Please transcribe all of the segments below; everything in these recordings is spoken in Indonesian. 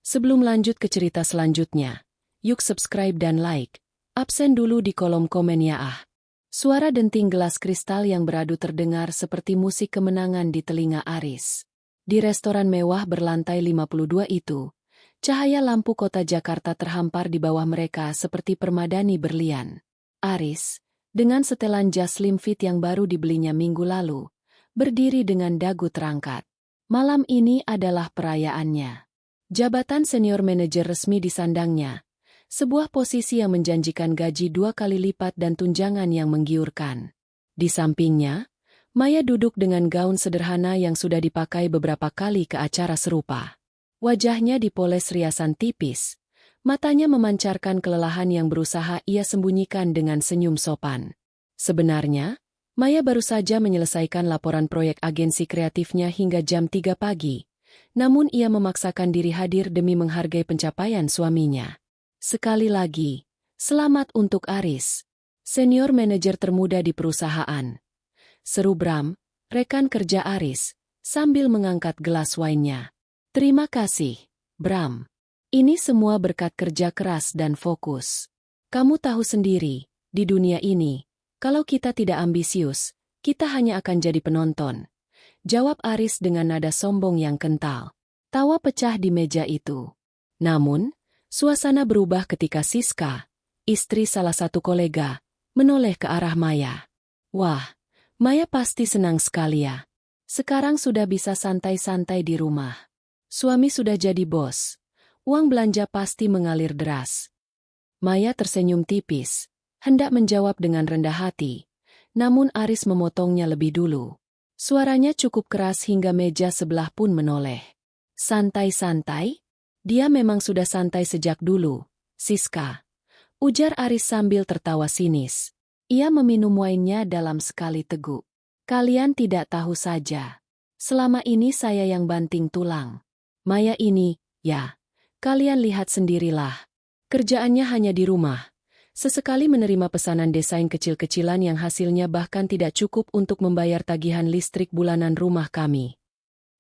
Sebelum lanjut ke cerita selanjutnya, yuk subscribe dan like. Absen dulu di kolom komen ya ah. Suara denting gelas kristal yang beradu terdengar seperti musik kemenangan di telinga Aris. Di restoran mewah berlantai 52 itu, cahaya lampu kota Jakarta terhampar di bawah mereka seperti permadani berlian. Aris, dengan setelan jas slim fit yang baru dibelinya minggu lalu, berdiri dengan dagu terangkat. Malam ini adalah perayaannya. Jabatan senior manajer resmi disandangnya, sebuah posisi yang menjanjikan gaji 2 kali lipat dan tunjangan yang menggiurkan. Di sampingnya, Maya duduk dengan gaun sederhana yang sudah dipakai beberapa kali ke acara serupa. Wajahnya dipoles riasan tipis, matanya memancarkan kelelahan yang berusaha ia sembunyikan dengan senyum sopan. Sebenarnya, Maya baru saja menyelesaikan laporan proyek agensi kreatifnya hingga jam 3 pagi. Namun ia memaksakan diri hadir demi menghargai pencapaian suaminya. Sekali lagi, selamat untuk Aris, senior manajer termuda di perusahaan. Seru Bram, rekan kerja Aris, sambil mengangkat gelas wine-nya. Terima kasih, Bram. Ini semua berkat kerja keras dan fokus. Kamu tahu sendiri, di dunia ini, kalau kita tidak ambisius, kita hanya akan jadi penonton. Jawab Aris dengan nada sombong yang kental. Tawa pecah di meja itu. Namun, suasana berubah ketika Siska, istri salah satu kolega, menoleh ke arah Maya. Wah, Maya pasti senang sekali ya. Sekarang sudah bisa santai-santai di rumah. Suami sudah jadi bos. Uang belanja pasti mengalir deras. Maya tersenyum tipis, hendak menjawab dengan rendah hati. Namun Aris memotongnya lebih dulu. Suaranya cukup keras hingga meja sebelah pun menoleh. Santai-santai? Dia memang sudah santai sejak dulu, Siska. Ujar Aris sambil tertawa sinis. Ia meminum wine-nya dalam sekali teguk. Kalian tidak tahu saja. Selama ini saya yang banting tulang. Maya ini, ya, kalian lihat sendirilah. Kerjaannya hanya di rumah. Sesekali menerima pesanan desain kecil-kecilan yang hasilnya bahkan tidak cukup untuk membayar tagihan listrik bulanan rumah kami.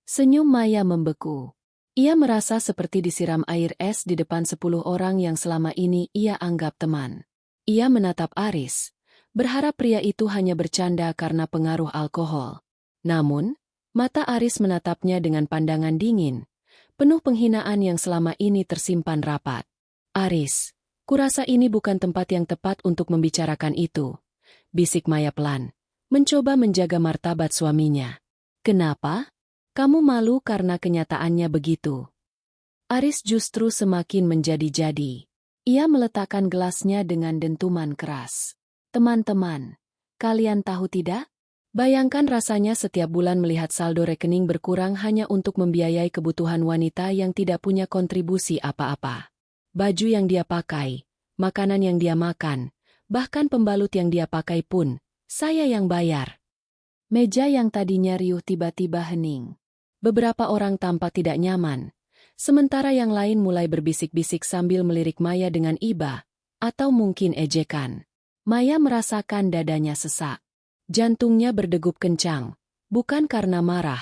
Senyum Maya membeku. Ia merasa seperti disiram air es di depan 10 orang yang selama ini ia anggap teman. Ia menatap Aris, berharap pria itu hanya bercanda karena pengaruh alkohol. Namun, mata Aris menatapnya dengan pandangan dingin, penuh penghinaan yang selama ini tersimpan rapat. Aris, kurasa ini bukan tempat yang tepat untuk membicarakan itu, bisik Maya pelan, mencoba menjaga martabat suaminya. Kenapa? Kamu malu karena kenyataannya begitu. Aris justru semakin menjadi-jadi. Ia meletakkan gelasnya dengan dentuman keras. Teman-teman, kalian tahu tidak? Bayangkan rasanya setiap bulan melihat saldo rekening berkurang hanya untuk membiayai kebutuhan wanita yang tidak punya kontribusi apa-apa. Baju yang dia pakai, makanan yang dia makan, bahkan pembalut yang dia pakai pun, saya yang bayar. Meja yang tadinya riuh tiba-tiba hening. Beberapa orang tampak tidak nyaman, sementara yang lain mulai berbisik-bisik sambil melirik Maya dengan iba, atau mungkin ejekan. Maya merasakan dadanya sesak. Jantungnya berdegup kencang, bukan karena marah,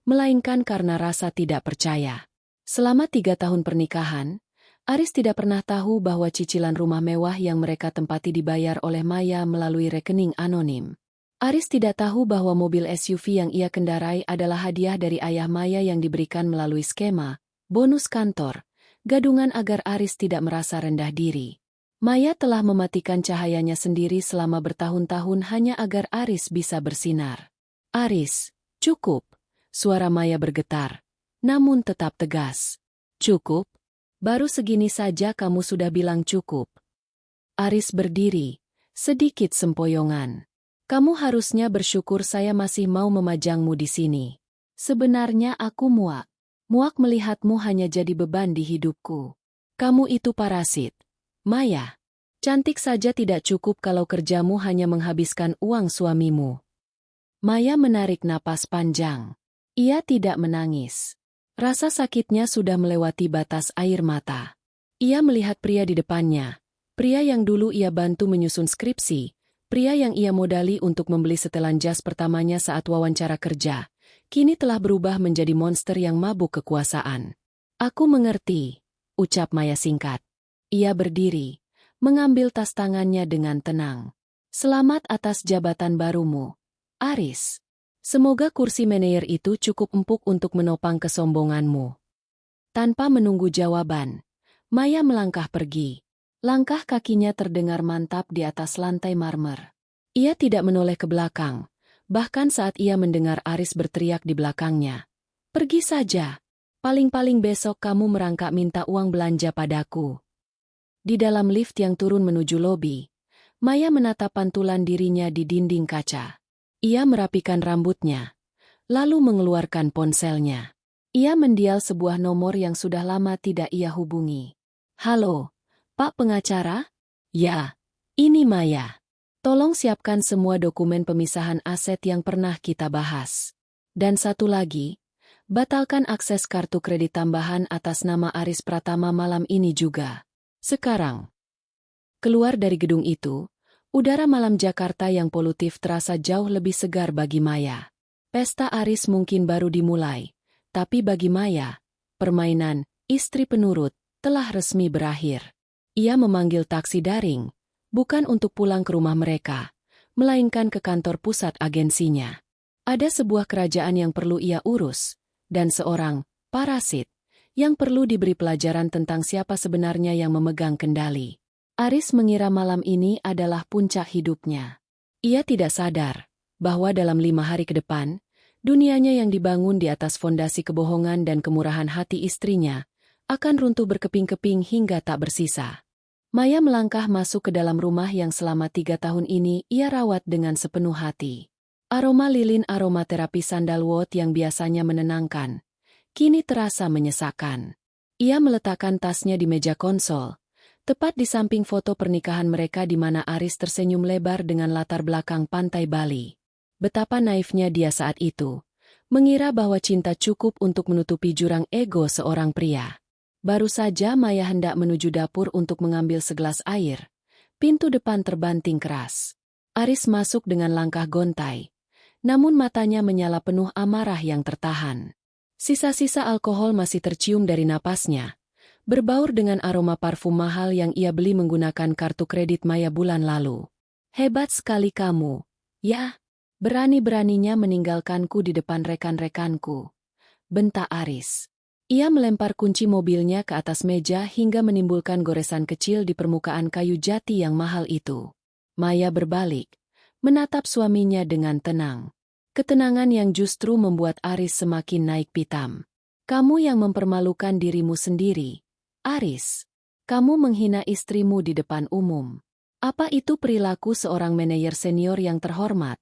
melainkan karena rasa tidak percaya. Selama 3 tahun pernikahan, Aris tidak pernah tahu bahwa cicilan rumah mewah yang mereka tempati dibayar oleh Maya melalui rekening anonim. Aris tidak tahu bahwa mobil SUV yang ia kendarai adalah hadiah dari ayah Maya yang diberikan melalui skema bonus kantor, gadungan agar Aris tidak merasa rendah diri. Maya telah mematikan cahayanya sendiri selama bertahun-tahun hanya agar Aris bisa bersinar. Aris, cukup. Suara Maya bergetar, namun tetap tegas. Cukup? Baru segini saja kamu sudah bilang cukup. Aris berdiri, sedikit sempoyongan. Kamu harusnya bersyukur saya masih mau memajangmu di sini. Sebenarnya aku muak. Muak melihatmu hanya jadi beban di hidupku. Kamu itu parasit. Maya, cantik saja tidak cukup kalau kerjamu hanya menghabiskan uang suamimu. Maya menarik napas panjang. Ia tidak menangis. Rasa sakitnya sudah melewati batas air mata. Ia melihat pria di depannya. Pria yang dulu ia bantu menyusun skripsi. Pria yang ia modali untuk membeli setelan jas pertamanya saat wawancara kerja, kini telah berubah menjadi monster yang mabuk kekuasaan. Aku mengerti, ucap Maya singkat. Ia berdiri, mengambil tas tangannya dengan tenang. Selamat atas jabatan barumu, Aris. Semoga kursi manajer itu cukup empuk untuk menopang kesombonganmu. Tanpa menunggu jawaban, Maya melangkah pergi. Langkah kakinya terdengar mantap di atas lantai marmer. Ia tidak menoleh ke belakang, bahkan saat ia mendengar Aris berteriak di belakangnya. Pergi saja. Paling-paling besok kamu merangkak minta uang belanja padaku. Di dalam lift yang turun menuju lobi, Maya menatap pantulan dirinya di dinding kaca. Ia merapikan rambutnya, lalu mengeluarkan ponselnya. Ia mendial sebuah nomor yang sudah lama tidak ia hubungi. Halo, Pak Pengacara? Ya, ini Maya. Tolong siapkan semua dokumen pemisahan aset yang pernah kita bahas. Dan satu lagi, batalkan akses kartu kredit tambahan atas nama Aris Pratama malam ini juga. Sekarang. Keluar dari gedung itu, udara malam Jakarta yang polutif terasa jauh lebih segar bagi Maya. Pesta Aris mungkin baru dimulai, tapi bagi Maya, permainan istri penurut telah resmi berakhir. Ia memanggil taksi daring, bukan untuk pulang ke rumah mereka, melainkan ke kantor pusat agensinya. Ada sebuah kerajaan yang perlu ia urus, dan seorang parasit yang perlu diberi pelajaran tentang siapa sebenarnya yang memegang kendali. Aris mengira malam ini adalah puncak hidupnya. Ia tidak sadar bahwa dalam 5 hari ke depan, dunianya yang dibangun di atas fondasi kebohongan dan kemurahan hati istrinya akan runtuh berkeping-keping hingga tak bersisa. Maya melangkah masuk ke dalam rumah yang selama 3 tahun ini ia rawat dengan sepenuh hati. Aroma lilin aromaterapi sandalwood yang biasanya menenangkan, kini terasa menyesakkan. Ia meletakkan tasnya di meja konsol, tepat di samping foto pernikahan mereka di mana Aris tersenyum lebar dengan latar belakang pantai Bali. Betapa naifnya dia saat itu, mengira bahwa cinta cukup untuk menutupi jurang ego seorang pria. Baru saja Maya hendak menuju dapur untuk mengambil segelas air, pintu depan terbanting keras. Aris masuk dengan langkah gontai, namun matanya menyala penuh amarah yang tertahan. Sisa-sisa alkohol masih tercium dari napasnya, berbaur dengan aroma parfum mahal yang ia beli menggunakan kartu kredit Maya bulan lalu. Hebat sekali kamu, ya. Berani-beraninya meninggalkanku di depan rekan-rekanku, bentak Aris. Ia melempar kunci mobilnya ke atas meja hingga menimbulkan goresan kecil di permukaan kayu jati yang mahal itu. Maya berbalik, menatap suaminya dengan tenang. Ketenangan yang justru membuat Aris semakin naik pitam. Kamu yang mempermalukan dirimu sendiri, Aris. Kamu menghina istrimu di depan umum. Apa itu perilaku seorang manajer senior yang terhormat?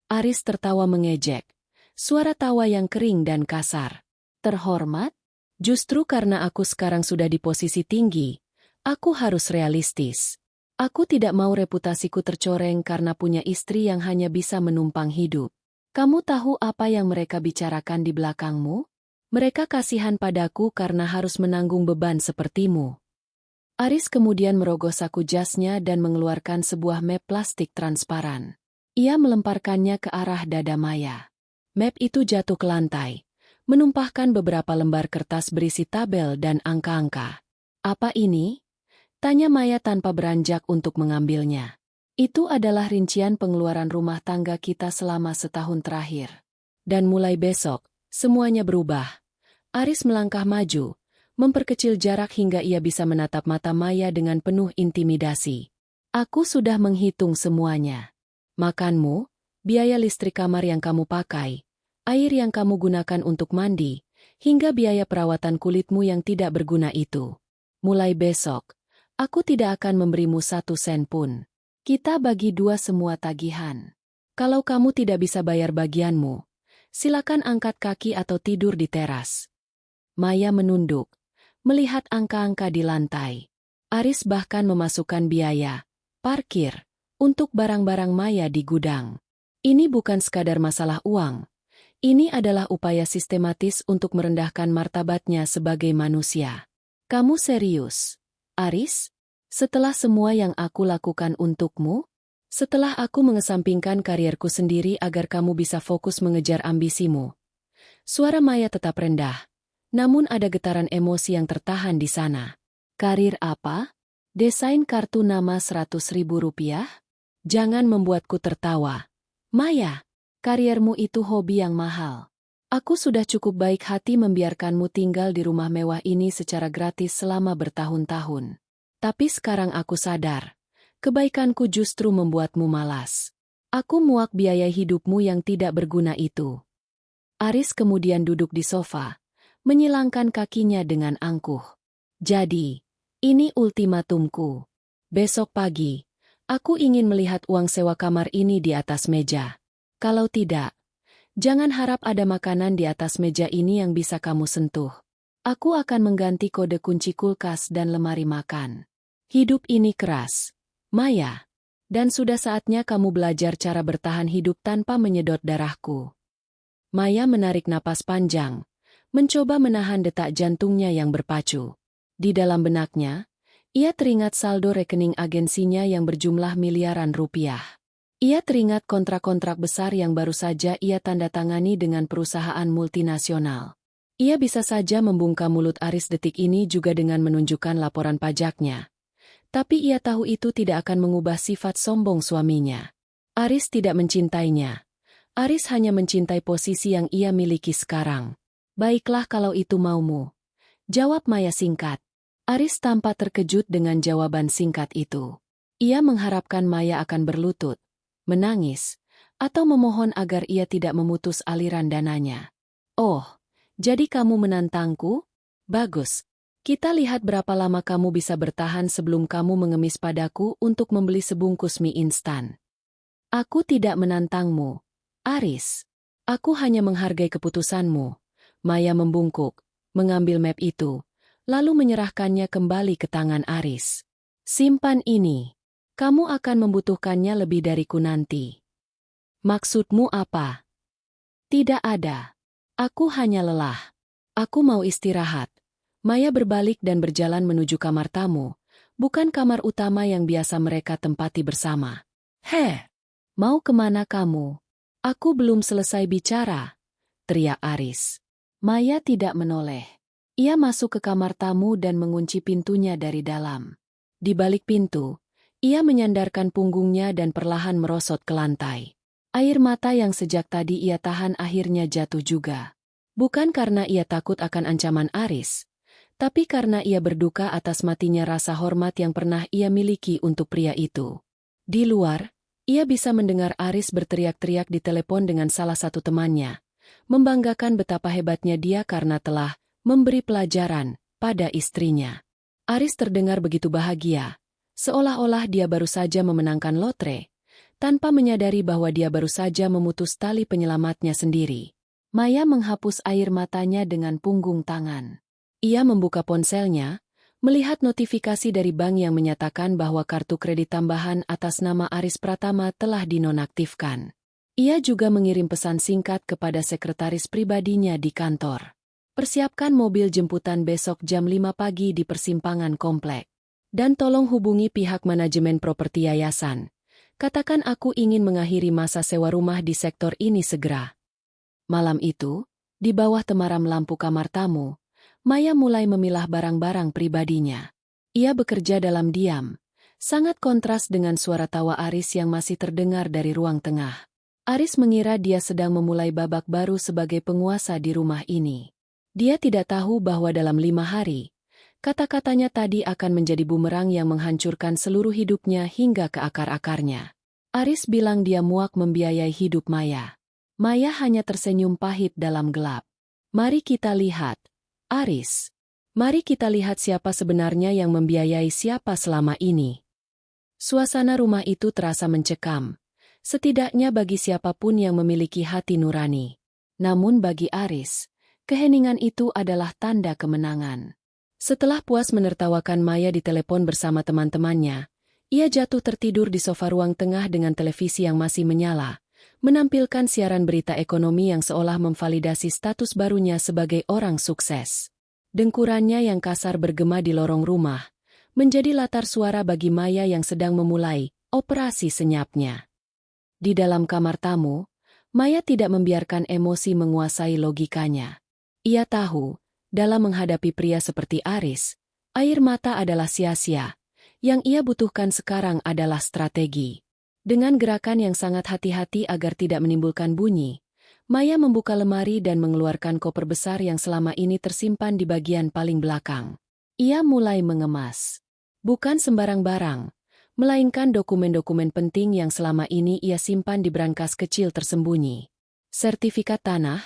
Aris tertawa mengejek, suara tawa yang kering dan kasar. Terhormat? Justru karena aku sekarang sudah di posisi tinggi, aku harus realistis. Aku tidak mau reputasiku tercoreng karena punya istri yang hanya bisa menumpang hidup. Kamu tahu apa yang mereka bicarakan di belakangmu? Mereka kasihan padaku karena harus menanggung beban sepertimu. Aris kemudian merogoh saku jasnya dan mengeluarkan sebuah map plastik transparan. Ia melemparkannya ke arah dada Maya. Map itu jatuh ke lantai, menumpahkan beberapa lembar kertas berisi tabel dan angka-angka. Apa ini? Tanya Maya tanpa beranjak untuk mengambilnya. Itu adalah rincian pengeluaran rumah tangga kita selama setahun terakhir. Dan mulai besok, semuanya berubah. Aris melangkah maju, memperkecil jarak hingga ia bisa menatap mata Maya dengan penuh intimidasi. Aku sudah menghitung semuanya. Makanmu, biaya listrik kamar yang kamu pakai, air yang kamu gunakan untuk mandi, hingga biaya perawatan kulitmu yang tidak berguna itu. Mulai besok, aku tidak akan memberimu 1 sen pun. Kita bagi 2 semua tagihan. Kalau kamu tidak bisa bayar bagianmu, silakan angkat kaki atau tidur di teras. Maya menunduk, melihat angka-angka di lantai. Aris bahkan memasukkan biaya parkir untuk barang-barang Maya di gudang. Ini bukan sekadar masalah uang. Ini adalah upaya sistematis untuk merendahkan martabatnya sebagai manusia. Kamu serius, Aris? Setelah semua yang aku lakukan untukmu? Setelah aku mengesampingkan karierku sendiri agar kamu bisa fokus mengejar ambisimu? Suara Maya tetap rendah, Namun ada getaran emosi yang tertahan di sana. Karir apa? Desain kartu nama Rp100.000? Jangan membuatku tertawa. Maya, kariermu itu hobi yang mahal. Aku sudah cukup baik hati membiarkanmu tinggal di rumah mewah ini secara gratis selama bertahun-tahun. Tapi sekarang aku sadar, kebaikanku justru membuatmu malas. Aku muak biaya hidupmu yang tidak berguna itu. Aris kemudian duduk di sofa, menyilangkan kakinya dengan angkuh. Jadi, ini ultimatumku. Besok pagi, aku ingin melihat uang sewa kamar ini di atas meja. Kalau tidak, jangan harap ada makanan di atas meja ini yang bisa kamu sentuh. Aku akan mengganti kode kunci kulkas dan lemari makan. Hidup ini keras, Maya. Dan sudah saatnya kamu belajar cara bertahan hidup tanpa menyedot darahku. Maya menarik napas panjang, mencoba menahan detak jantungnya yang berpacu. Di dalam benaknya, ia teringat saldo rekening agensinya yang berjumlah miliaran rupiah. Ia teringat kontrak-kontrak besar yang baru saja ia tanda tangani dengan perusahaan multinasional. Ia bisa saja membungkam mulut Aris detik ini juga dengan menunjukkan laporan pajaknya. Tapi ia tahu itu tidak akan mengubah sifat sombong suaminya. Aris tidak mencintainya. Aris hanya mencintai posisi yang ia miliki sekarang. Baiklah kalau itu maumu. Jawab Maya singkat. Aris tampak terkejut dengan jawaban singkat itu. Ia mengharapkan Maya akan berlutut, menangis, atau memohon agar ia tidak memutus aliran dananya. Oh, jadi kamu menantangku? Bagus. Kita lihat berapa lama kamu bisa bertahan sebelum kamu mengemis padaku untuk membeli sebungkus mie instan. Aku tidak menantangmu, Aris. Aku hanya menghargai keputusanmu. Maya membungkuk, mengambil map itu, lalu menyerahkannya kembali ke tangan Aris. Simpan ini. Kamu akan membutuhkannya lebih dariku nanti. Maksudmu apa? Tidak ada. Aku hanya lelah. Aku mau istirahat. Maya berbalik dan berjalan menuju kamar tamu, bukan kamar utama yang biasa mereka tempati bersama. Mau kemana kamu? Aku belum selesai bicara, teriak Aris. Maya tidak menoleh. Ia masuk ke kamar tamu dan mengunci pintunya dari dalam. Di balik pintu, ia menyandarkan punggungnya dan perlahan merosot ke lantai. Air mata yang sejak tadi ia tahan akhirnya jatuh juga. Bukan karena ia takut akan ancaman Aris, tapi karena ia berduka atas matinya rasa hormat yang pernah ia miliki untuk pria itu. Di luar, ia bisa mendengar Aris berteriak-teriak di telepon dengan salah satu temannya, membanggakan betapa hebatnya dia karena telah memberi pelajaran pada istrinya. Aris terdengar begitu bahagia, seolah-olah dia baru saja memenangkan lotre, tanpa menyadari bahwa dia baru saja memutus tali penyelamatnya sendiri. Maya menghapus air matanya dengan punggung tangan. Ia membuka ponselnya, melihat notifikasi dari bank yang menyatakan bahwa kartu kredit tambahan atas nama Aris Pratama telah dinonaktifkan. Ia juga mengirim pesan singkat kepada sekretaris pribadinya di kantor. Persiapkan mobil jemputan besok jam 5 pagi di persimpangan komplek. Dan tolong hubungi pihak manajemen properti yayasan. Katakan aku ingin mengakhiri masa sewa rumah di sektor ini segera. Malam itu, di bawah temaram lampu kamar tamu, Maya mulai memilah barang-barang pribadinya. Ia bekerja dalam diam, sangat kontras dengan suara tawa Aris yang masih terdengar dari ruang tengah. Aris mengira dia sedang memulai babak baru sebagai penguasa di rumah ini. Dia tidak tahu bahwa dalam 5 hari, kata-katanya tadi akan menjadi bumerang yang menghancurkan seluruh hidupnya hingga ke akar-akarnya. Aris bilang dia muak membiayai hidup Maya. Maya hanya tersenyum pahit dalam gelap. Mari kita lihat. Aris, mari kita lihat siapa sebenarnya yang membiayai siapa selama ini. Suasana rumah itu terasa mencekam, setidaknya bagi siapapun yang memiliki hati nurani. Namun bagi Aris, keheningan itu adalah tanda kemenangan. Setelah puas menertawakan Maya di telepon bersama teman-temannya, ia jatuh tertidur di sofa ruang tengah dengan televisi yang masih menyala, menampilkan siaran berita ekonomi yang seolah memvalidasi status barunya sebagai orang sukses. Dengkurannya yang kasar bergema di lorong rumah, menjadi latar suara bagi Maya yang sedang memulai operasi senyapnya. Di dalam kamar tamu, Maya tidak membiarkan emosi menguasai logikanya. Ia tahu, Dalam menghadapi pria seperti Aris, air mata adalah sia-sia. Yang ia butuhkan sekarang adalah strategi. Dengan gerakan yang sangat hati-hati agar tidak menimbulkan bunyi, Maya membuka lemari dan mengeluarkan koper besar yang selama ini tersimpan di bagian paling belakang. Ia mulai mengemas. Bukan sembarang barang, melainkan dokumen-dokumen penting yang selama ini ia simpan di brankas kecil tersembunyi. Sertifikat tanah,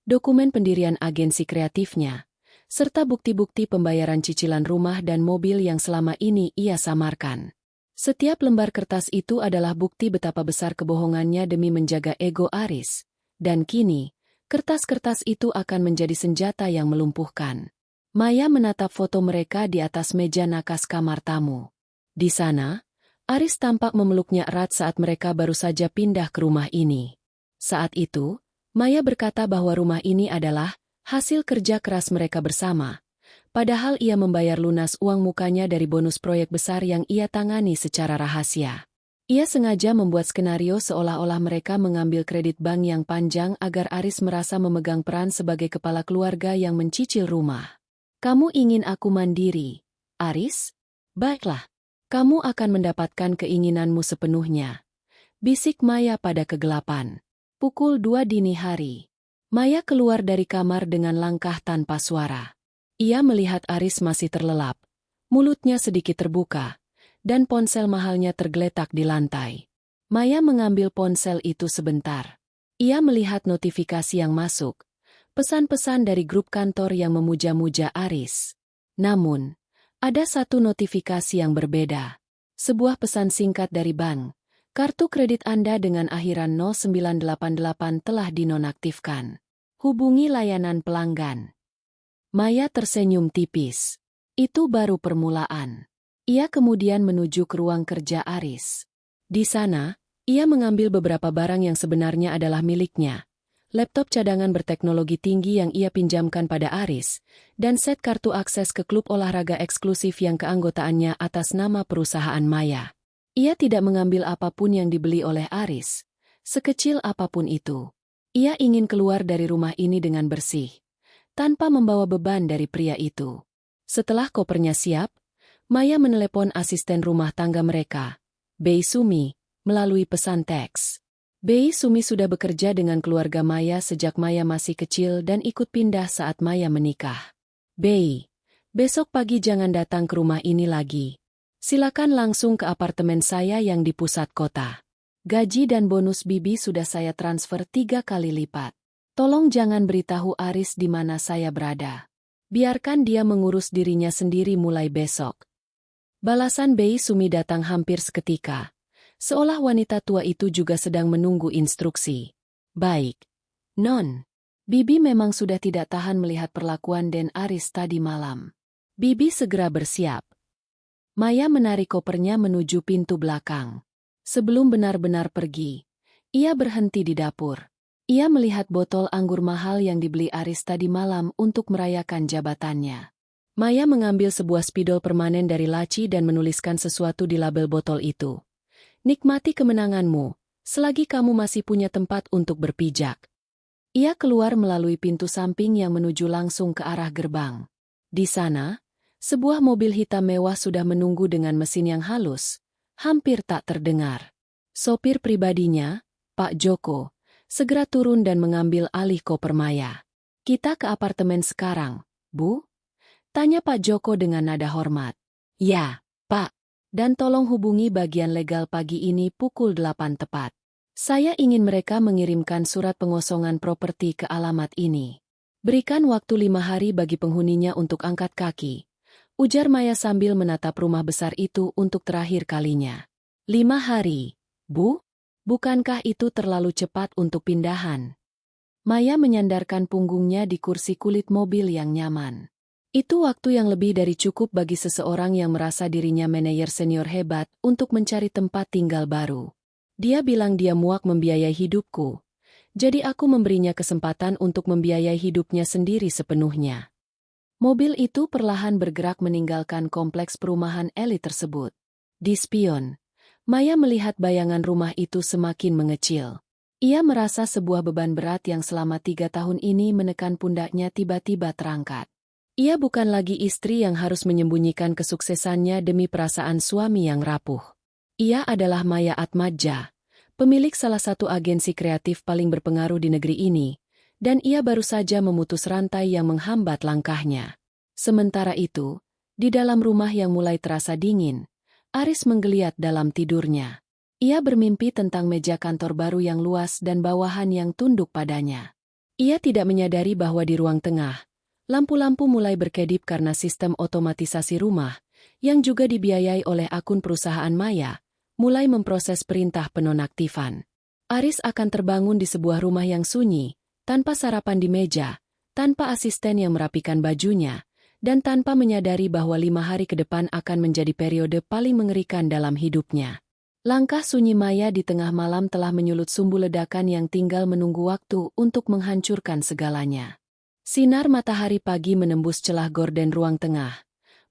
dokumen pendirian agensi kreatifnya, serta bukti-bukti pembayaran cicilan rumah dan mobil yang selama ini ia samarkan. Setiap lembar kertas itu adalah bukti betapa besar kebohongannya demi menjaga ego Aris, dan kini, kertas-kertas itu akan menjadi senjata yang melumpuhkan. Maya menatap foto mereka di atas meja nakas kamar tamu. Di sana, Aris tampak memeluknya erat saat mereka baru saja pindah ke rumah ini. Saat itu, Maya berkata bahwa rumah ini adalah hasil kerja keras mereka bersama, padahal ia membayar lunas uang mukanya dari bonus proyek besar yang ia tangani secara rahasia. Ia sengaja membuat skenario seolah-olah mereka mengambil kredit bank yang panjang agar Aris merasa memegang peran sebagai kepala keluarga yang mencicil rumah. Kamu ingin aku mandiri, Aris? Baiklah, kamu akan mendapatkan keinginanmu sepenuhnya. Bisik Maya pada kegelapan. Pukul 2 dini hari. Maya keluar dari kamar dengan langkah tanpa suara. Ia melihat Aris masih terlelap, mulutnya sedikit terbuka, dan ponsel mahalnya tergeletak di lantai. Maya mengambil ponsel itu sebentar. Ia melihat notifikasi yang masuk, pesan-pesan dari grup kantor yang memuja-muja Aris. Namun, ada satu notifikasi yang berbeda. Sebuah pesan singkat dari bank. Kartu kredit Anda dengan akhiran 0988 telah dinonaktifkan. Hubungi layanan pelanggan. Maya tersenyum tipis. Itu baru permulaan. Ia kemudian menuju ke ruang kerja Aris. Di sana, ia mengambil beberapa barang yang sebenarnya adalah miliknya. Laptop cadangan berteknologi tinggi yang ia pinjamkan pada Aris, dan set kartu akses ke klub olahraga eksklusif yang keanggotaannya atas nama perusahaan Maya. Ia tidak mengambil apapun yang dibeli oleh Aris, sekecil apapun itu. Ia ingin keluar dari rumah ini dengan bersih, tanpa membawa beban dari pria itu. Setelah kopernya siap, Maya menelepon asisten rumah tangga mereka, Bei Sumi, melalui pesan teks. Bei Sumi sudah bekerja dengan keluarga Maya sejak Maya masih kecil dan ikut pindah saat Maya menikah. Bei, besok pagi jangan datang ke rumah ini lagi. Silakan langsung ke apartemen saya yang di pusat kota. Gaji dan bonus Bibi sudah saya transfer 3 kali lipat. Tolong jangan beritahu Aris di mana saya berada. Biarkan dia mengurus dirinya sendiri mulai besok. Balasan Bei Sumi datang hampir seketika. Seolah wanita tua itu juga sedang menunggu instruksi. Baik. Non. Bibi memang sudah tidak tahan melihat perlakuan Den Aris tadi malam. Bibi segera bersiap. Maya menarik kopernya menuju pintu belakang. Sebelum benar-benar pergi, ia berhenti di dapur. Ia melihat botol anggur mahal yang dibeli Aris tadi malam untuk merayakan jabatannya. Maya mengambil sebuah spidol permanen dari laci dan menuliskan sesuatu di label botol itu. Nikmati kemenanganmu, selagi kamu masih punya tempat untuk berpijak. Ia keluar melalui pintu samping yang menuju langsung ke arah gerbang. Di sana, sebuah mobil hitam mewah sudah menunggu dengan mesin yang halus, hampir tak terdengar. Sopir pribadinya, Pak Joko, segera turun dan mengambil alih koper Maya. Kita ke apartemen sekarang, Bu? Tanya Pak Joko dengan nada hormat. Ya, Pak. Dan tolong hubungi bagian legal pagi ini pukul 8 tepat. Saya ingin mereka mengirimkan surat pengosongan properti ke alamat ini. Berikan waktu 5 hari bagi penghuninya untuk angkat kaki. Ujar Maya sambil menatap rumah besar itu untuk terakhir kalinya. 5 hari, Bu? Bukankah itu terlalu cepat untuk pindahan? Maya menyandarkan punggungnya di kursi kulit mobil yang nyaman. Itu waktu yang lebih dari cukup bagi seseorang yang merasa dirinya manajer senior hebat untuk mencari tempat tinggal baru. Dia bilang dia muak membiayai hidupku. Jadi aku memberinya kesempatan untuk membiayai hidupnya sendiri sepenuhnya. Mobil itu perlahan bergerak meninggalkan kompleks perumahan elit tersebut. Di spion, Maya melihat bayangan rumah itu semakin mengecil. Ia merasa sebuah beban berat yang selama 3 tahun ini menekan pundaknya tiba-tiba terangkat. Ia bukan lagi istri yang harus menyembunyikan kesuksesannya demi perasaan suami yang rapuh. Ia adalah Maya Atmadja, pemilik salah satu agensi kreatif paling berpengaruh di negeri ini, dan ia baru saja memutus rantai yang menghambat langkahnya. Sementara itu, di dalam rumah yang mulai terasa dingin, Aris menggeliat dalam tidurnya. Ia bermimpi tentang meja kantor baru yang luas dan bawahan yang tunduk padanya. Ia tidak menyadari bahwa di ruang tengah, lampu-lampu mulai berkedip karena sistem otomatisasi rumah, yang juga dibiayai oleh akun perusahaan Maya, mulai memproses perintah penonaktifan. Aris akan terbangun di sebuah rumah yang sunyi, tanpa sarapan di meja, tanpa asisten yang merapikan bajunya, dan tanpa menyadari bahwa 5 hari ke depan akan menjadi periode paling mengerikan dalam hidupnya. Langkah sunyi Maya di tengah malam telah menyulut sumbu ledakan yang tinggal menunggu waktu untuk menghancurkan segalanya. Sinar matahari pagi menembus celah gorden ruang tengah,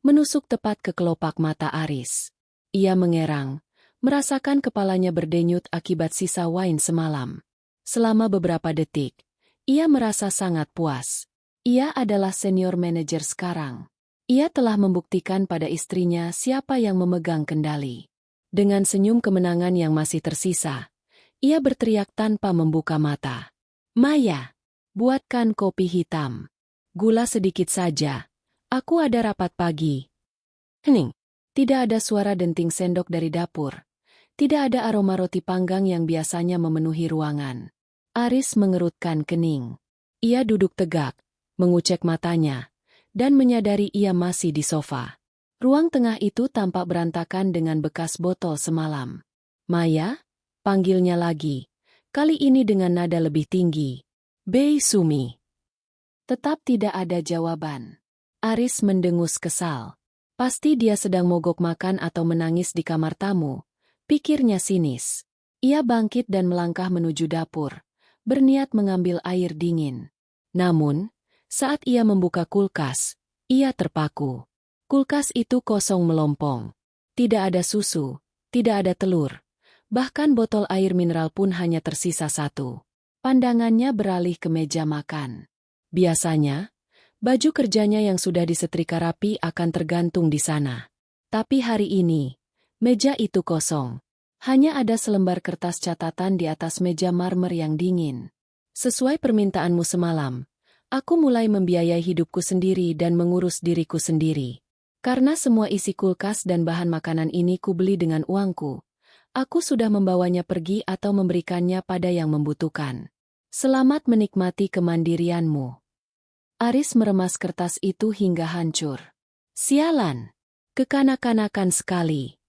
menusuk tepat ke kelopak mata Aris. Ia mengerang, merasakan kepalanya berdenyut akibat sisa wine semalam. Selama beberapa detik, ia merasa sangat puas. Ia adalah senior manager sekarang. Ia telah membuktikan pada istrinya siapa yang memegang kendali. Dengan senyum kemenangan yang masih tersisa, ia berteriak tanpa membuka mata. "Maya! Buatkan kopi hitam. Gula sedikit saja. Aku ada rapat pagi." Hening. Tidak ada suara denting sendok dari dapur. Tidak ada aroma roti panggang yang biasanya memenuhi ruangan. Aris mengerutkan kening. Ia duduk tegak, mengucek matanya, dan menyadari ia masih di sofa. Ruang tengah itu tampak berantakan dengan bekas botol semalam. "Maya?" panggilnya lagi, kali ini dengan nada lebih tinggi. "Bei Sumi." Tetap tidak ada jawaban. Aris mendengus kesal. Pasti dia sedang mogok makan atau menangis di kamar tamu, pikirnya sinis. Ia bangkit dan melangkah menuju dapur, berniat mengambil air dingin. Namun, saat ia membuka kulkas, ia terpaku. Kulkas itu kosong melompong. Tidak ada susu, tidak ada telur, bahkan botol air mineral pun hanya tersisa satu. Pandangannya beralih ke meja makan. Biasanya, baju kerjanya yang sudah disetrika rapi akan tergantung di sana. Tapi hari ini, meja itu kosong. Hanya ada selembar kertas catatan di atas meja marmer yang dingin. "Sesuai permintaanmu semalam, aku mulai membiayai hidupku sendiri dan mengurus diriku sendiri. Karena semua isi kulkas dan bahan makanan ini kubeli dengan uangku, aku sudah membawanya pergi atau memberikannya pada yang membutuhkan. Selamat menikmati kemandirianmu." Aris meremas kertas itu hingga hancur. "Sialan! Kekanak-kanakan sekali,"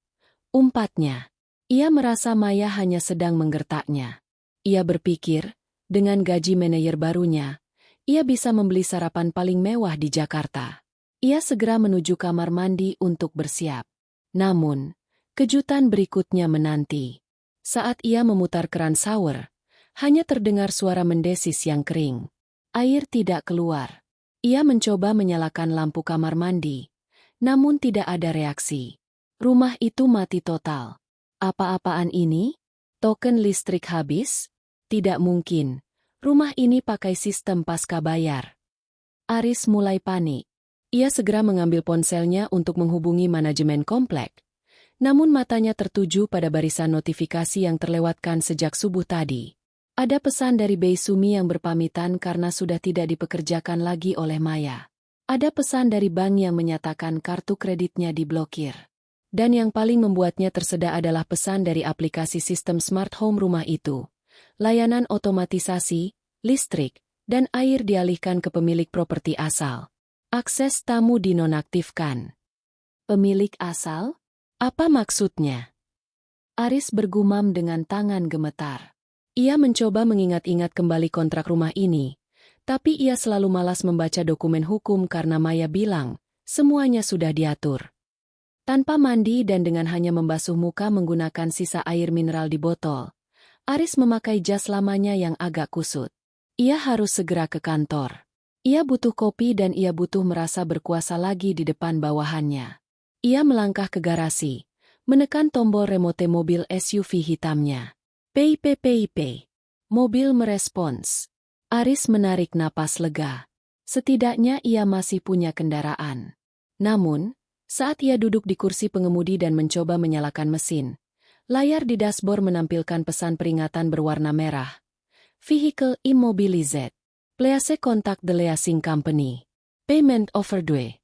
umpatnya. Ia merasa Maya hanya sedang menggertaknya. Ia berpikir, dengan gaji manajer barunya, ia bisa membeli sarapan paling mewah di Jakarta. Ia segera menuju kamar mandi untuk bersiap. Namun, kejutan berikutnya menanti. Saat ia memutar keran shower, hanya terdengar suara mendesis yang kering. Air tidak keluar. Ia mencoba menyalakan lampu kamar mandi, namun tidak ada reaksi. Rumah itu mati total. Apa-apaan ini? Token listrik habis? Tidak mungkin. Rumah ini pakai sistem pasca bayar. Aris mulai panik. Ia segera mengambil ponselnya untuk menghubungi manajemen komplek. Namun matanya tertuju pada barisan notifikasi yang terlewatkan sejak subuh tadi. Ada pesan dari Bei Sumi yang berpamitan karena sudah tidak dipekerjakan lagi oleh Maya. Ada pesan dari bank yang menyatakan kartu kreditnya diblokir. Dan yang paling membuatnya tersedak adalah pesan dari aplikasi sistem smart home rumah itu. Layanan otomatisasi, listrik, dan air dialihkan ke pemilik properti asal. Akses tamu dinonaktifkan. Pemilik asal? Apa maksudnya? Aris bergumam dengan tangan gemetar. Ia mencoba mengingat-ingat kembali kontrak rumah ini, tapi ia selalu malas membaca dokumen hukum karena Maya bilang, semuanya sudah diatur. Tanpa mandi dan dengan hanya membasuh muka menggunakan sisa air mineral di botol, Aris memakai jas lamanya yang agak kusut. Ia harus segera ke kantor. Ia butuh kopi dan ia butuh merasa berkuasa lagi di depan bawahannya. Ia melangkah ke garasi, menekan tombol remote mobil SUV hitamnya. Pip. Mobil merespons. Aris menarik napas lega. Setidaknya ia masih punya kendaraan. Namun, saat ia duduk di kursi pengemudi dan mencoba menyalakan mesin, layar di dashboard menampilkan pesan peringatan berwarna merah. Vehicle immobilized. Please contact the leasing company. Payment overdue.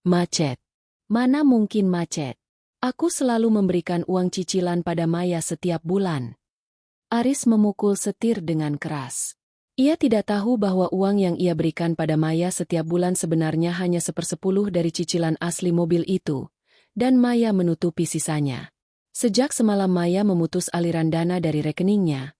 Macet. Mana mungkin macet? Aku selalu memberikan uang cicilan pada Maya setiap bulan. Aris memukul setir dengan keras. Ia tidak tahu bahwa uang yang ia berikan pada Maya setiap bulan sebenarnya hanya 1/10 dari cicilan asli mobil itu, dan Maya menutupi sisanya. Sejak semalam Maya memutus aliran dana dari rekeningnya,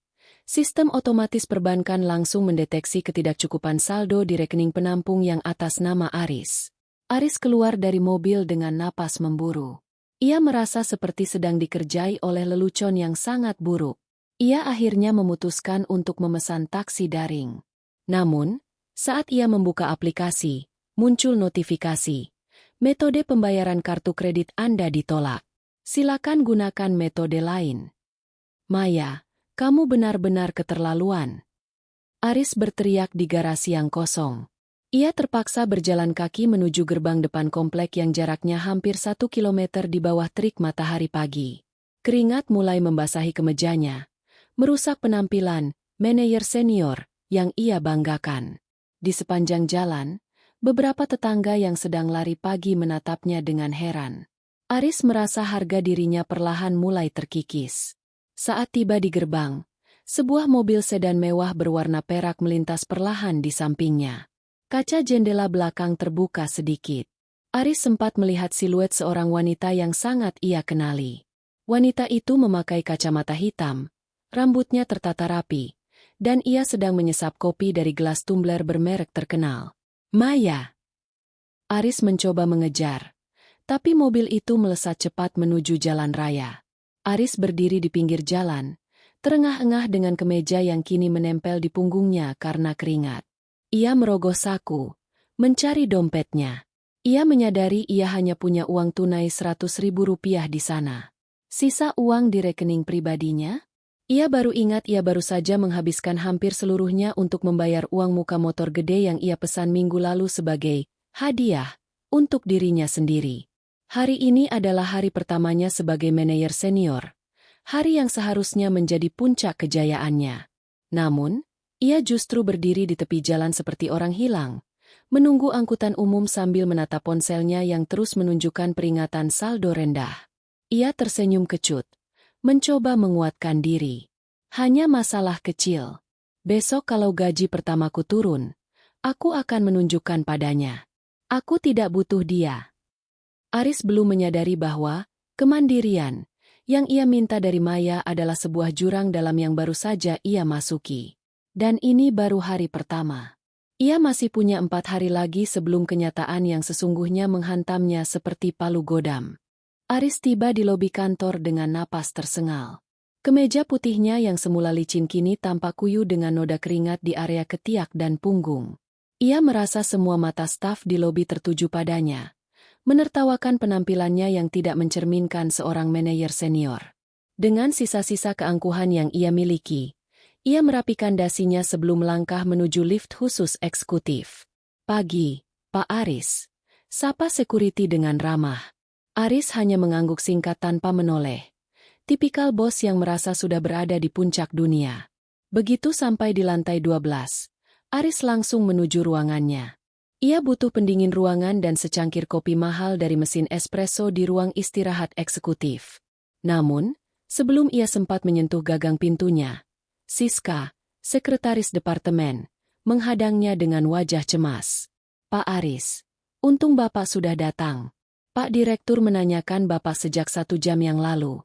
sistem otomatis perbankan langsung mendeteksi ketidakcukupan saldo di rekening penampung yang atas nama Aris. Aris keluar dari mobil dengan napas memburu. Ia merasa seperti sedang dikerjai oleh lelucon yang sangat buruk. Ia akhirnya memutuskan untuk memesan taksi daring. Namun, saat ia membuka aplikasi, muncul notifikasi. Metode pembayaran kartu kredit Anda ditolak. Silakan gunakan metode lain. Maya, kamu benar-benar keterlaluan. Aris berteriak di garasi yang kosong. Ia terpaksa berjalan kaki menuju gerbang depan komplek yang jaraknya hampir 1 kilometer di bawah terik matahari pagi. Keringat mulai membasahi kemejanya, merusak penampilan manajer senior yang ia banggakan. Di sepanjang jalan, beberapa tetangga yang sedang lari pagi menatapnya dengan heran. Aris merasa harga dirinya perlahan mulai terkikis. Saat tiba di gerbang, sebuah mobil sedan mewah berwarna perak melintas perlahan di sampingnya. Kaca jendela belakang terbuka sedikit. Aris sempat melihat siluet seorang wanita yang sangat ia kenali. Wanita itu memakai kacamata hitam, rambutnya tertata rapi, dan ia sedang menyesap kopi dari gelas tumbler bermerek terkenal. Maya. Aris mencoba mengejar, tapi mobil itu melesat cepat menuju jalan raya. Aris berdiri di pinggir jalan, terengah-engah dengan kemeja yang kini menempel di punggungnya karena keringat. Ia merogoh saku, mencari dompetnya. Ia menyadari ia hanya punya uang tunai Rp100.000 di sana. Sisa uang di rekening pribadinya? Ia baru ingat ia baru saja menghabiskan hampir seluruhnya untuk membayar uang muka motor gede yang ia pesan minggu lalu sebagai hadiah untuk dirinya sendiri. Hari ini adalah hari pertamanya sebagai manajer senior. Hari yang seharusnya menjadi puncak kejayaannya. Namun, ia justru berdiri di tepi jalan seperti orang hilang, menunggu angkutan umum sambil menatap ponselnya yang terus menunjukkan peringatan saldo rendah. Ia tersenyum kecut, mencoba menguatkan diri. Hanya masalah kecil. Besok kalau gaji pertamaku turun, aku akan menunjukkan padanya. Aku tidak butuh dia. Aris belum menyadari bahwa kemandirian yang ia minta dari Maya adalah sebuah jurang dalam yang baru saja ia masuki. Dan ini baru hari pertama. Ia masih punya 4 hari lagi sebelum kenyataan yang sesungguhnya menghantamnya seperti palu godam. Aris tiba di lobi kantor dengan napas tersengal. Kemeja putihnya yang semula licin kini tampak kuyu dengan noda keringat di area ketiak dan punggung. Ia merasa semua mata staf di lobi tertuju padanya, menertawakan penampilannya yang tidak mencerminkan seorang manajer senior. Dengan sisa-sisa keangkuhan yang ia miliki, ia merapikan dasinya sebelum melangkah menuju lift khusus eksekutif. Pagi, Pak Aris. Sapa security dengan ramah. Aris hanya mengangguk singkat tanpa menoleh. Tipikal bos yang merasa sudah berada di puncak dunia. Begitu sampai di lantai 12, Aris langsung menuju ruangannya. Ia butuh pendingin ruangan dan secangkir kopi mahal dari mesin espresso di ruang istirahat eksekutif. Namun, sebelum ia sempat menyentuh gagang pintunya, Siska, sekretaris departemen, menghadangnya dengan wajah cemas. Pak Aris, untung Bapak sudah datang. Pak Direktur menanyakan Bapak sejak 1 jam yang lalu.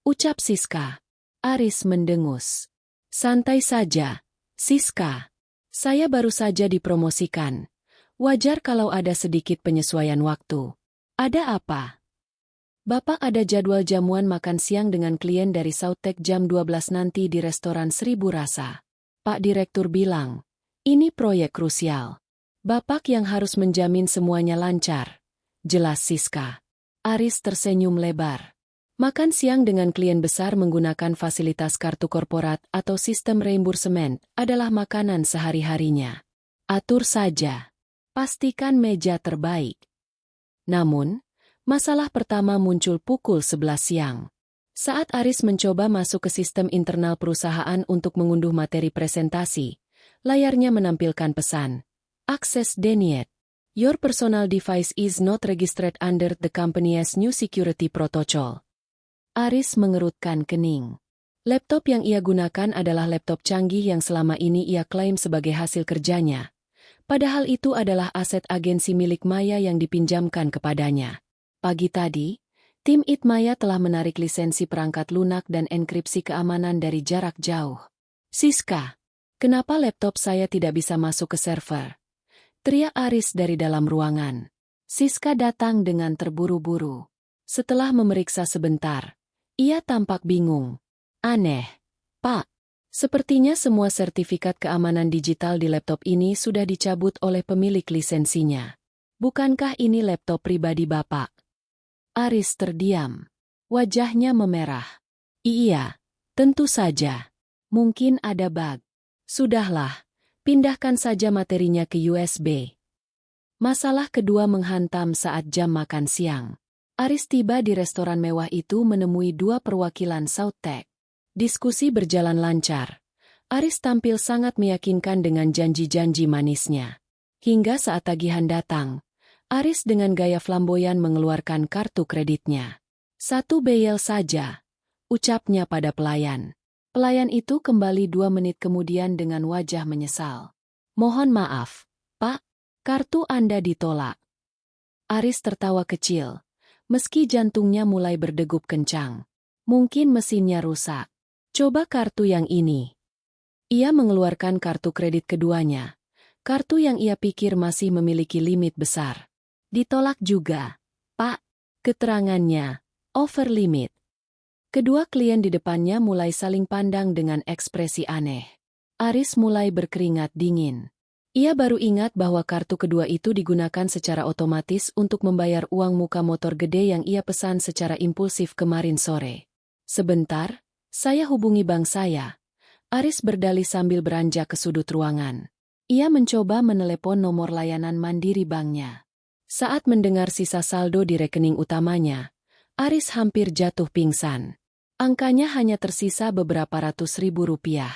Ucap Siska. Aris mendengus. Santai saja, Siska. Saya baru saja dipromosikan. Wajar kalau ada sedikit penyesuaian waktu. Ada apa? Bapak ada jadwal jamuan makan siang dengan klien dari Southtech jam 12 nanti di restoran 1000 Rasa. Pak Direktur bilang, ini proyek krusial. Bapak yang harus menjamin semuanya lancar. Jelas Siska. Aris tersenyum lebar. Makan siang dengan klien besar menggunakan fasilitas kartu korporat atau sistem reimbursement adalah makanan sehari-harinya. Atur saja. Pastikan meja terbaik. Namun, masalah pertama muncul pukul 11 siang. Saat Aris mencoba masuk ke sistem internal perusahaan untuk mengunduh materi presentasi, layarnya menampilkan pesan, "Access denied. Your personal device is not registered under the company's new security protocol." Aris mengerutkan kening. Laptop yang ia gunakan adalah laptop canggih yang selama ini ia klaim sebagai hasil kerjanya. Padahal itu adalah aset agensi milik Maya yang dipinjamkan kepadanya. Pagi tadi, tim Itmaya telah menarik lisensi perangkat lunak dan enkripsi keamanan dari jarak jauh. "Siska, kenapa laptop saya tidak bisa masuk ke server?" teriak Aris dari dalam ruangan. Siska datang dengan terburu-buru. Setelah memeriksa sebentar, ia tampak bingung. "Aneh, Pak. Sepertinya semua sertifikat keamanan digital di laptop ini sudah dicabut oleh pemilik lisensinya. Bukankah ini laptop pribadi Bapak?" Aris terdiam. Wajahnya memerah. "Iya, tentu saja. Mungkin ada bug. Sudahlah, pindahkan saja materinya ke USB." Masalah kedua menghantam saat jam makan siang. Aris tiba di restoran mewah itu menemui dua perwakilan SouthTech. Diskusi berjalan lancar. Aris tampil sangat meyakinkan dengan janji-janji manisnya. Hingga saat tagihan datang, Aris dengan gaya flamboyan mengeluarkan kartu kreditnya. "1 beyel saja," ucapnya pada pelayan. Pelayan itu kembali 2 menit kemudian dengan wajah menyesal. "Mohon maaf, Pak, kartu Anda ditolak." Aris tertawa kecil, meski jantungnya mulai berdegup kencang. Mungkin mesinnya rusak. "Coba kartu yang ini." Ia mengeluarkan kartu kredit keduanya. Kartu yang ia pikir masih memiliki limit besar. "Ditolak juga, Pak." Keterangannya, over limit. Kedua klien di depannya mulai saling pandang dengan ekspresi aneh. Aris mulai berkeringat dingin. Ia baru ingat bahwa kartu kedua itu digunakan secara otomatis untuk membayar uang muka motor gede yang ia pesan secara impulsif kemarin sore. "Sebentar, saya hubungi bank saya." Aris berdalih sambil beranjak ke sudut ruangan. Ia mencoba menelepon nomor layanan mandiri banknya. Saat mendengar sisa saldo di rekening utamanya, Aris hampir jatuh pingsan. Angkanya hanya tersisa beberapa ratus ribu rupiah.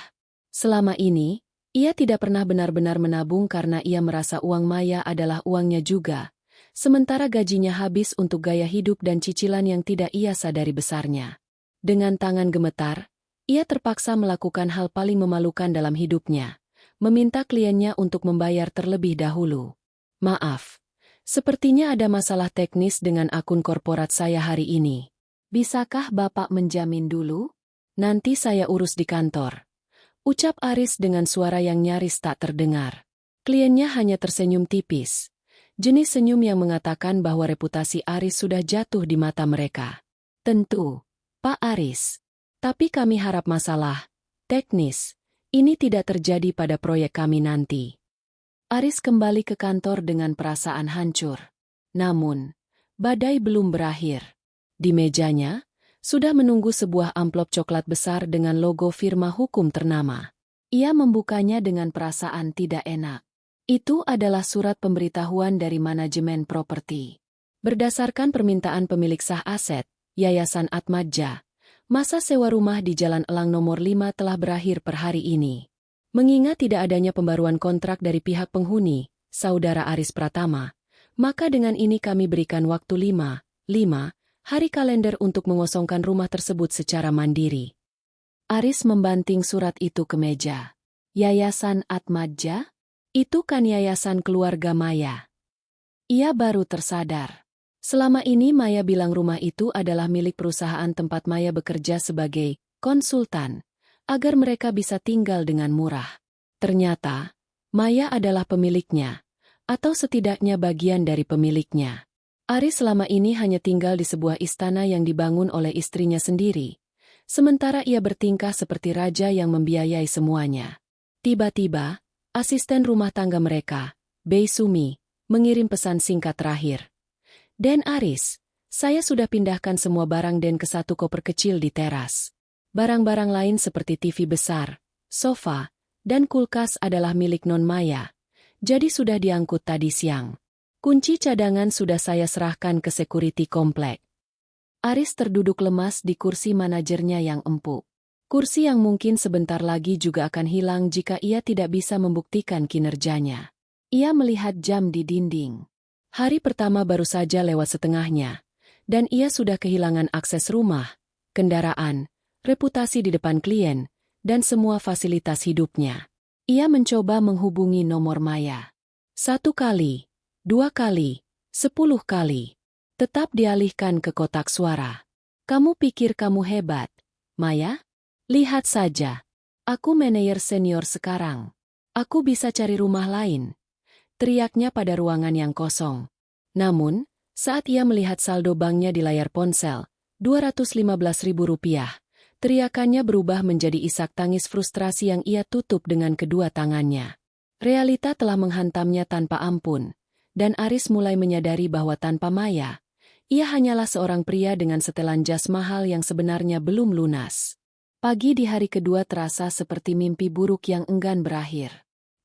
Selama ini, ia tidak pernah benar-benar menabung karena ia merasa uang Maya adalah uangnya juga, sementara gajinya habis untuk gaya hidup dan cicilan yang tidak ia sadari besarnya. Dengan tangan gemetar, ia terpaksa melakukan hal paling memalukan dalam hidupnya, meminta kliennya untuk membayar terlebih dahulu. "Maaf, sepertinya ada masalah teknis dengan akun korporat saya hari ini. Bisakah Bapak menjamin dulu? Nanti saya urus di kantor," ucap Aris dengan suara yang nyaris tak terdengar. Kliennya hanya tersenyum tipis. Jenis senyum yang mengatakan bahwa reputasi Aris sudah jatuh di mata mereka. "Tentu, Pak Aris. Tapi kami harap masalah teknis ini tidak terjadi pada proyek kami nanti." Aris kembali ke kantor dengan perasaan hancur. Namun, badai belum berakhir. Di mejanya, sudah menunggu sebuah amplop coklat besar dengan logo firma hukum ternama. Ia membukanya dengan perasaan tidak enak. Itu adalah surat pemberitahuan dari manajemen properti. Berdasarkan permintaan pemilik sah aset, Yayasan Atmadja, masa sewa rumah di Jalan Elang nomor 5 telah berakhir per hari ini. Mengingat tidak adanya pembaruan kontrak dari pihak penghuni, Saudara Aris Pratama, maka dengan ini kami berikan waktu 5 hari kalender untuk mengosongkan rumah tersebut secara mandiri. Aris membanting surat itu ke meja. "Yayasan Atmadja? Itu kan yayasan keluarga Maya." Ia baru tersadar. Selama ini Maya bilang rumah itu adalah milik perusahaan tempat Maya bekerja sebagai konsultan, agar mereka bisa tinggal dengan murah. Ternyata, Maya adalah pemiliknya, atau setidaknya bagian dari pemiliknya. Aris selama ini hanya tinggal di sebuah istana yang dibangun oleh istrinya sendiri, sementara ia bertingkah seperti raja yang membiayai semuanya. Tiba-tiba, asisten rumah tangga mereka, Bei Sumi, mengirim pesan singkat terakhir. "Den Aris, saya sudah pindahkan semua barang Den ke satu koper kecil di teras. Barang-barang lain seperti TV besar, sofa, dan kulkas adalah milik Non Maya. Jadi sudah diangkut tadi siang. Kunci cadangan sudah saya serahkan ke security komplek. Aris terduduk lemas di kursi manajernya yang empuk. Kursi yang mungkin sebentar lagi juga akan hilang jika ia tidak bisa membuktikan kinerjanya. Ia melihat jam di dinding. Hari pertama baru saja lewat setengahnya, dan ia sudah kehilangan akses rumah, kendaraan, reputasi di depan klien, dan semua fasilitas hidupnya. Ia mencoba menghubungi nomor Maya. 1 kali, 2 kali, 10 kali. Tetap dialihkan ke kotak suara. Kamu pikir kamu hebat, Maya? Lihat saja. Aku manajer senior sekarang. Aku bisa cari rumah lain. Teriaknya pada ruangan yang kosong. Namun, saat ia melihat saldo banknya di layar ponsel, Rp215.000, teriakannya berubah menjadi isak tangis frustrasi yang ia tutup dengan kedua tangannya. Realita telah menghantamnya tanpa ampun, dan Aris mulai menyadari bahwa tanpa Maya, ia hanyalah seorang pria dengan setelan jas mahal yang sebenarnya belum lunas. Pagi di hari kedua terasa seperti mimpi buruk yang enggan berakhir.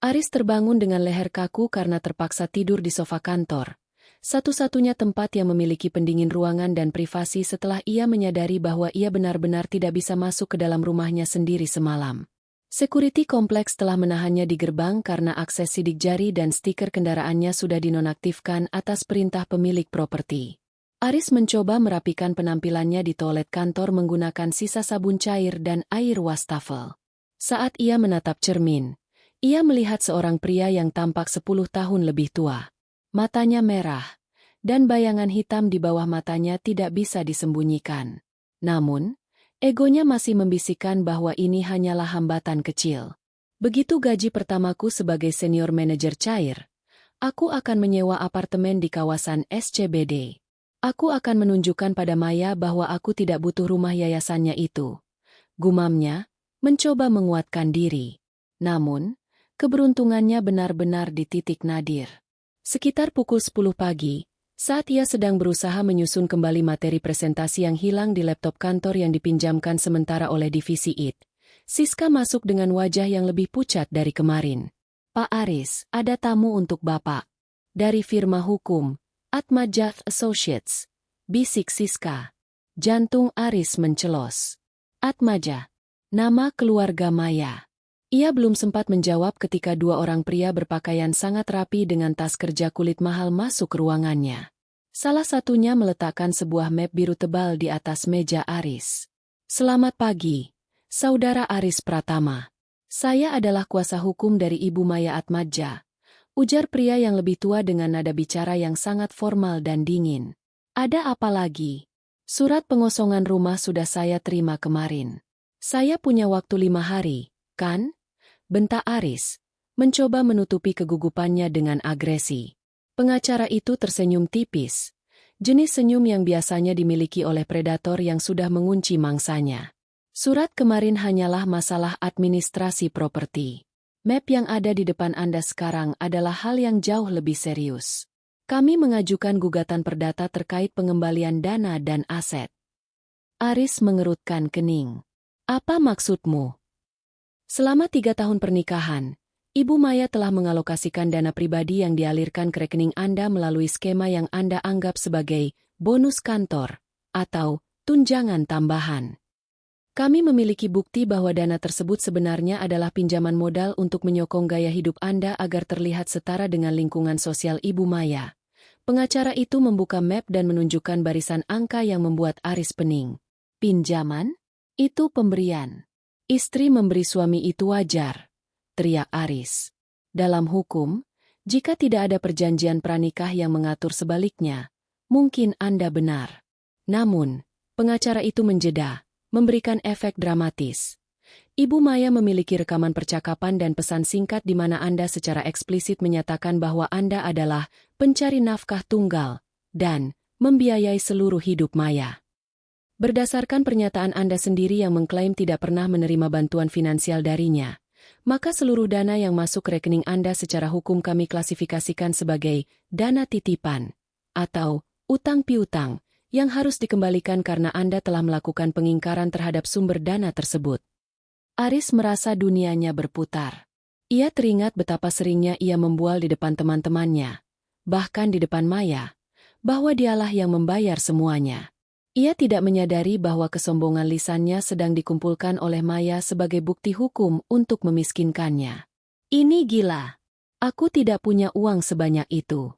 Aris terbangun dengan leher kaku karena terpaksa tidur di sofa kantor. Satu-satunya tempat yang memiliki pendingin ruangan dan privasi setelah ia menyadari bahwa ia benar-benar tidak bisa masuk ke dalam rumahnya sendiri semalam. Security kompleks telah menahannya di gerbang karena akses sidik jari dan stiker kendaraannya sudah dinonaktifkan atas perintah pemilik properti. Aris mencoba merapikan penampilannya di toilet kantor menggunakan sisa sabun cair dan air wastafel. Saat ia menatap cermin, ia melihat seorang pria yang tampak 10 tahun lebih tua. Matanya merah, dan bayangan hitam di bawah matanya tidak bisa disembunyikan. Namun, egonya masih membisikkan bahwa ini hanyalah hambatan kecil. Begitu gaji pertamaku sebagai senior manajer cair, aku akan menyewa apartemen di kawasan SCBD. Aku akan menunjukkan pada Maya bahwa aku tidak butuh rumah yayasannya itu. Gumamnya, mencoba menguatkan diri. Namun, keberuntungannya benar-benar di titik nadir. Sekitar pukul 10 pagi, saat ia sedang berusaha menyusun kembali materi presentasi yang hilang di laptop kantor yang dipinjamkan sementara oleh divisi IT, Siska masuk dengan wajah yang lebih pucat dari kemarin. Pak Aris, ada tamu untuk Bapak. Dari firma hukum, Atmaja Associates, bisik Siska. Jantung Aris mencelos. Atmaja, nama keluarga Maya. Ia belum sempat menjawab ketika dua orang pria berpakaian sangat rapi dengan tas kerja kulit mahal masuk ke ruangannya. Salah satunya meletakkan sebuah map biru tebal di atas meja Aris. Selamat pagi, Saudara Aris Pratama. Saya adalah kuasa hukum dari Ibu Maya Atmaja, ujar pria yang lebih tua dengan nada bicara yang sangat formal dan dingin. Ada apa lagi? Surat pengosongan rumah sudah saya terima kemarin. Saya punya waktu 5 hari, kan? Bentak Aris, mencoba menutupi kegugupannya dengan agresi. Pengacara itu tersenyum tipis, jenis senyum yang biasanya dimiliki oleh predator yang sudah mengunci mangsanya. Surat kemarin hanyalah masalah administrasi properti. Map yang ada di depan Anda sekarang adalah hal yang jauh lebih serius. Kami mengajukan gugatan perdata terkait pengembalian dana dan aset. Aris mengerutkan kening. Apa maksudmu? Selama 3 tahun pernikahan, Ibu Maya telah mengalokasikan dana pribadi yang dialirkan ke rekening Anda melalui skema yang Anda anggap sebagai bonus kantor atau tunjangan tambahan. Kami memiliki bukti bahwa dana tersebut sebenarnya adalah pinjaman modal untuk menyokong gaya hidup Anda agar terlihat setara dengan lingkungan sosial Ibu Maya. Pengacara itu membuka map dan menunjukkan barisan angka yang membuat Aris pening. Pinjaman? Itu pemberian. Istri memberi suami itu wajar, teriak Aris. Dalam hukum, jika tidak ada perjanjian pranikah yang mengatur sebaliknya, mungkin Anda benar. Namun, pengacara itu menjeda, memberikan efek dramatis. Ibu Maya memiliki rekaman percakapan dan pesan singkat di mana Anda secara eksplisit menyatakan bahwa Anda adalah pencari nafkah tunggal dan membiayai seluruh hidup Maya. Berdasarkan pernyataan Anda sendiri yang mengklaim tidak pernah menerima bantuan finansial darinya, maka seluruh dana yang masuk ke rekening Anda secara hukum kami klasifikasikan sebagai dana titipan atau utang piutang yang harus dikembalikan karena Anda telah melakukan pengingkaran terhadap sumber dana tersebut. Aris merasa dunianya berputar. Ia teringat betapa seringnya ia membual di depan teman-temannya, bahkan di depan Maya, bahwa dialah yang membayar semuanya. Ia tidak menyadari bahwa kesombongan lisannya sedang dikumpulkan oleh Maya sebagai bukti hukum untuk memiskinkannya. Ini gila. Aku tidak punya uang sebanyak itu.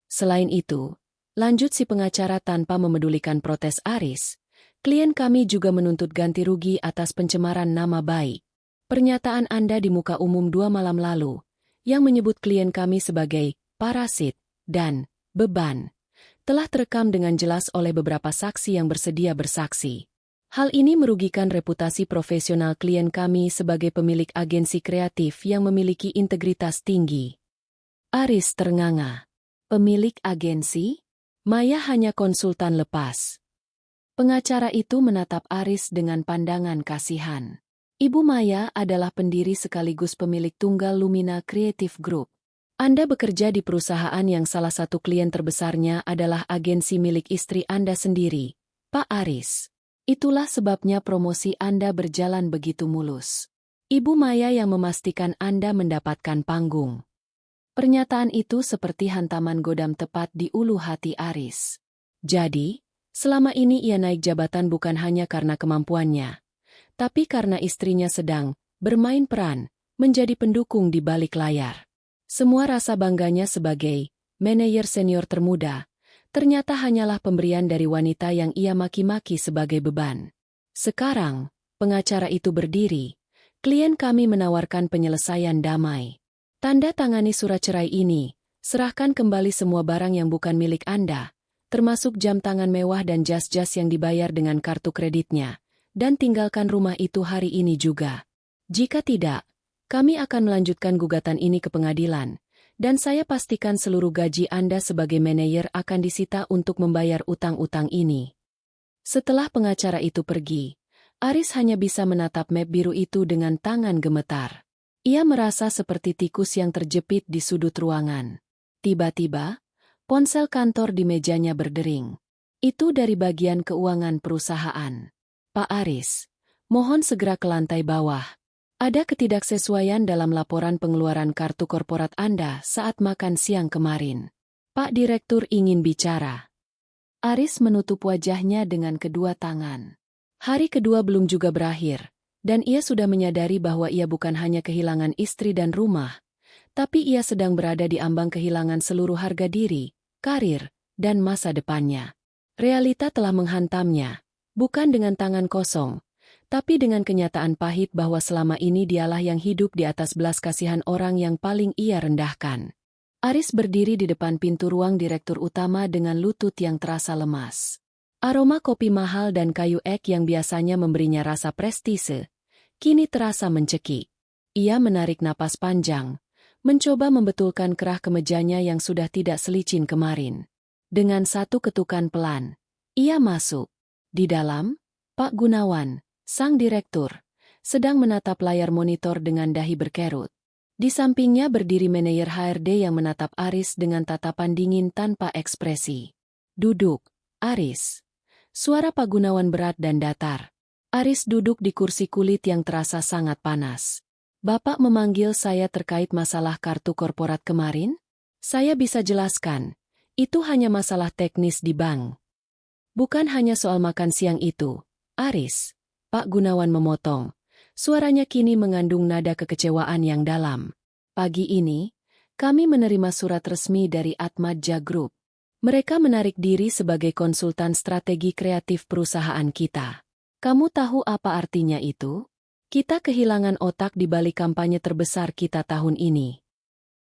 Selain itu, lanjut si pengacara tanpa memedulikan protes Aris, klien kami juga menuntut ganti rugi atas pencemaran nama baik. Pernyataan Anda di muka umum 2 malam lalu, yang menyebut klien kami sebagai parasit dan beban, telah terekam dengan jelas oleh beberapa saksi yang bersedia bersaksi. Hal ini merugikan reputasi profesional klien kami sebagai pemilik agensi kreatif yang memiliki integritas tinggi. Aris ternganga. Pemilik agensi? Maya hanya konsultan lepas. Pengacara itu menatap Aris dengan pandangan kasihan. Ibu Maya adalah pendiri sekaligus pemilik tunggal Lumina Creative Group. Anda bekerja di perusahaan yang salah satu klien terbesarnya adalah agensi milik istri Anda sendiri, Pak Aris. Itulah sebabnya promosi Anda berjalan begitu mulus. Ibu Maya yang memastikan Anda mendapatkan panggung. Pernyataan itu seperti hantaman godam tepat di ulu hati Aris. Jadi, selama ini ia naik jabatan bukan hanya karena kemampuannya, tapi karena istrinya sedang bermain peran, menjadi pendukung di balik layar. Semua rasa bangganya sebagai manajer senior termuda, ternyata hanyalah pemberian dari wanita yang ia maki-maki sebagai beban. Sekarang, pengacara itu berdiri, klien kami menawarkan penyelesaian damai. Tanda tangani surat cerai ini, serahkan kembali semua barang yang bukan milik Anda, termasuk jam tangan mewah dan jas-jas yang dibayar dengan kartu kreditnya, dan tinggalkan rumah itu hari ini juga. Jika tidak, kami akan melanjutkan gugatan ini ke pengadilan, dan saya pastikan seluruh gaji Anda sebagai manajer akan disita untuk membayar utang-utang ini. Setelah pengacara itu pergi, Aris hanya bisa menatap map biru itu dengan tangan gemetar. Ia merasa seperti tikus yang terjepit di sudut ruangan. Tiba-tiba, ponsel kantor di mejanya berdering. Itu dari bagian keuangan perusahaan. Pak Aris, mohon segera ke lantai bawah. Ada ketidaksesuaian dalam laporan pengeluaran kartu korporat Anda saat makan siang kemarin. Pak Direktur ingin bicara. Aris menutup wajahnya dengan kedua tangan. Hari kedua belum juga berakhir, dan ia sudah menyadari bahwa ia bukan hanya kehilangan istri dan rumah, tapi ia sedang berada di ambang kehilangan seluruh harga diri, karir, dan masa depannya. Realita telah menghantamnya. Bukan dengan tangan kosong, tapi dengan kenyataan pahit bahwa selama ini dialah yang hidup di atas belas kasihan orang yang paling ia rendahkan. Aris berdiri di depan pintu ruang direktur utama dengan lutut yang terasa lemas. Aroma kopi mahal dan kayu ek yang biasanya memberinya rasa prestise, kini terasa mencekik. Ia menarik napas panjang, mencoba membetulkan kerah kemejanya yang sudah tidak selicin kemarin. Dengan satu ketukan pelan, ia masuk. Di dalam, Pak Gunawan, sang direktur, sedang menatap layar monitor dengan dahi berkerut. Di sampingnya berdiri manajer HRD yang menatap Aris dengan tatapan dingin tanpa ekspresi. Duduk, Aris. Suara Pak Gunawan berat dan datar. Aris duduk di kursi kulit yang terasa sangat panas. Bapak memanggil saya terkait masalah kartu korporat kemarin? Saya bisa jelaskan. Itu hanya masalah teknis di bank. Bukan hanya soal makan siang itu, Aris, Pak Gunawan memotong. Suaranya kini mengandung nada kekecewaan yang dalam. Pagi ini, kami menerima surat resmi dari Atmadja Group. Mereka menarik diri sebagai konsultan strategi kreatif perusahaan kita. Kamu tahu apa artinya itu? Kita kehilangan otak di balik kampanye terbesar kita tahun ini.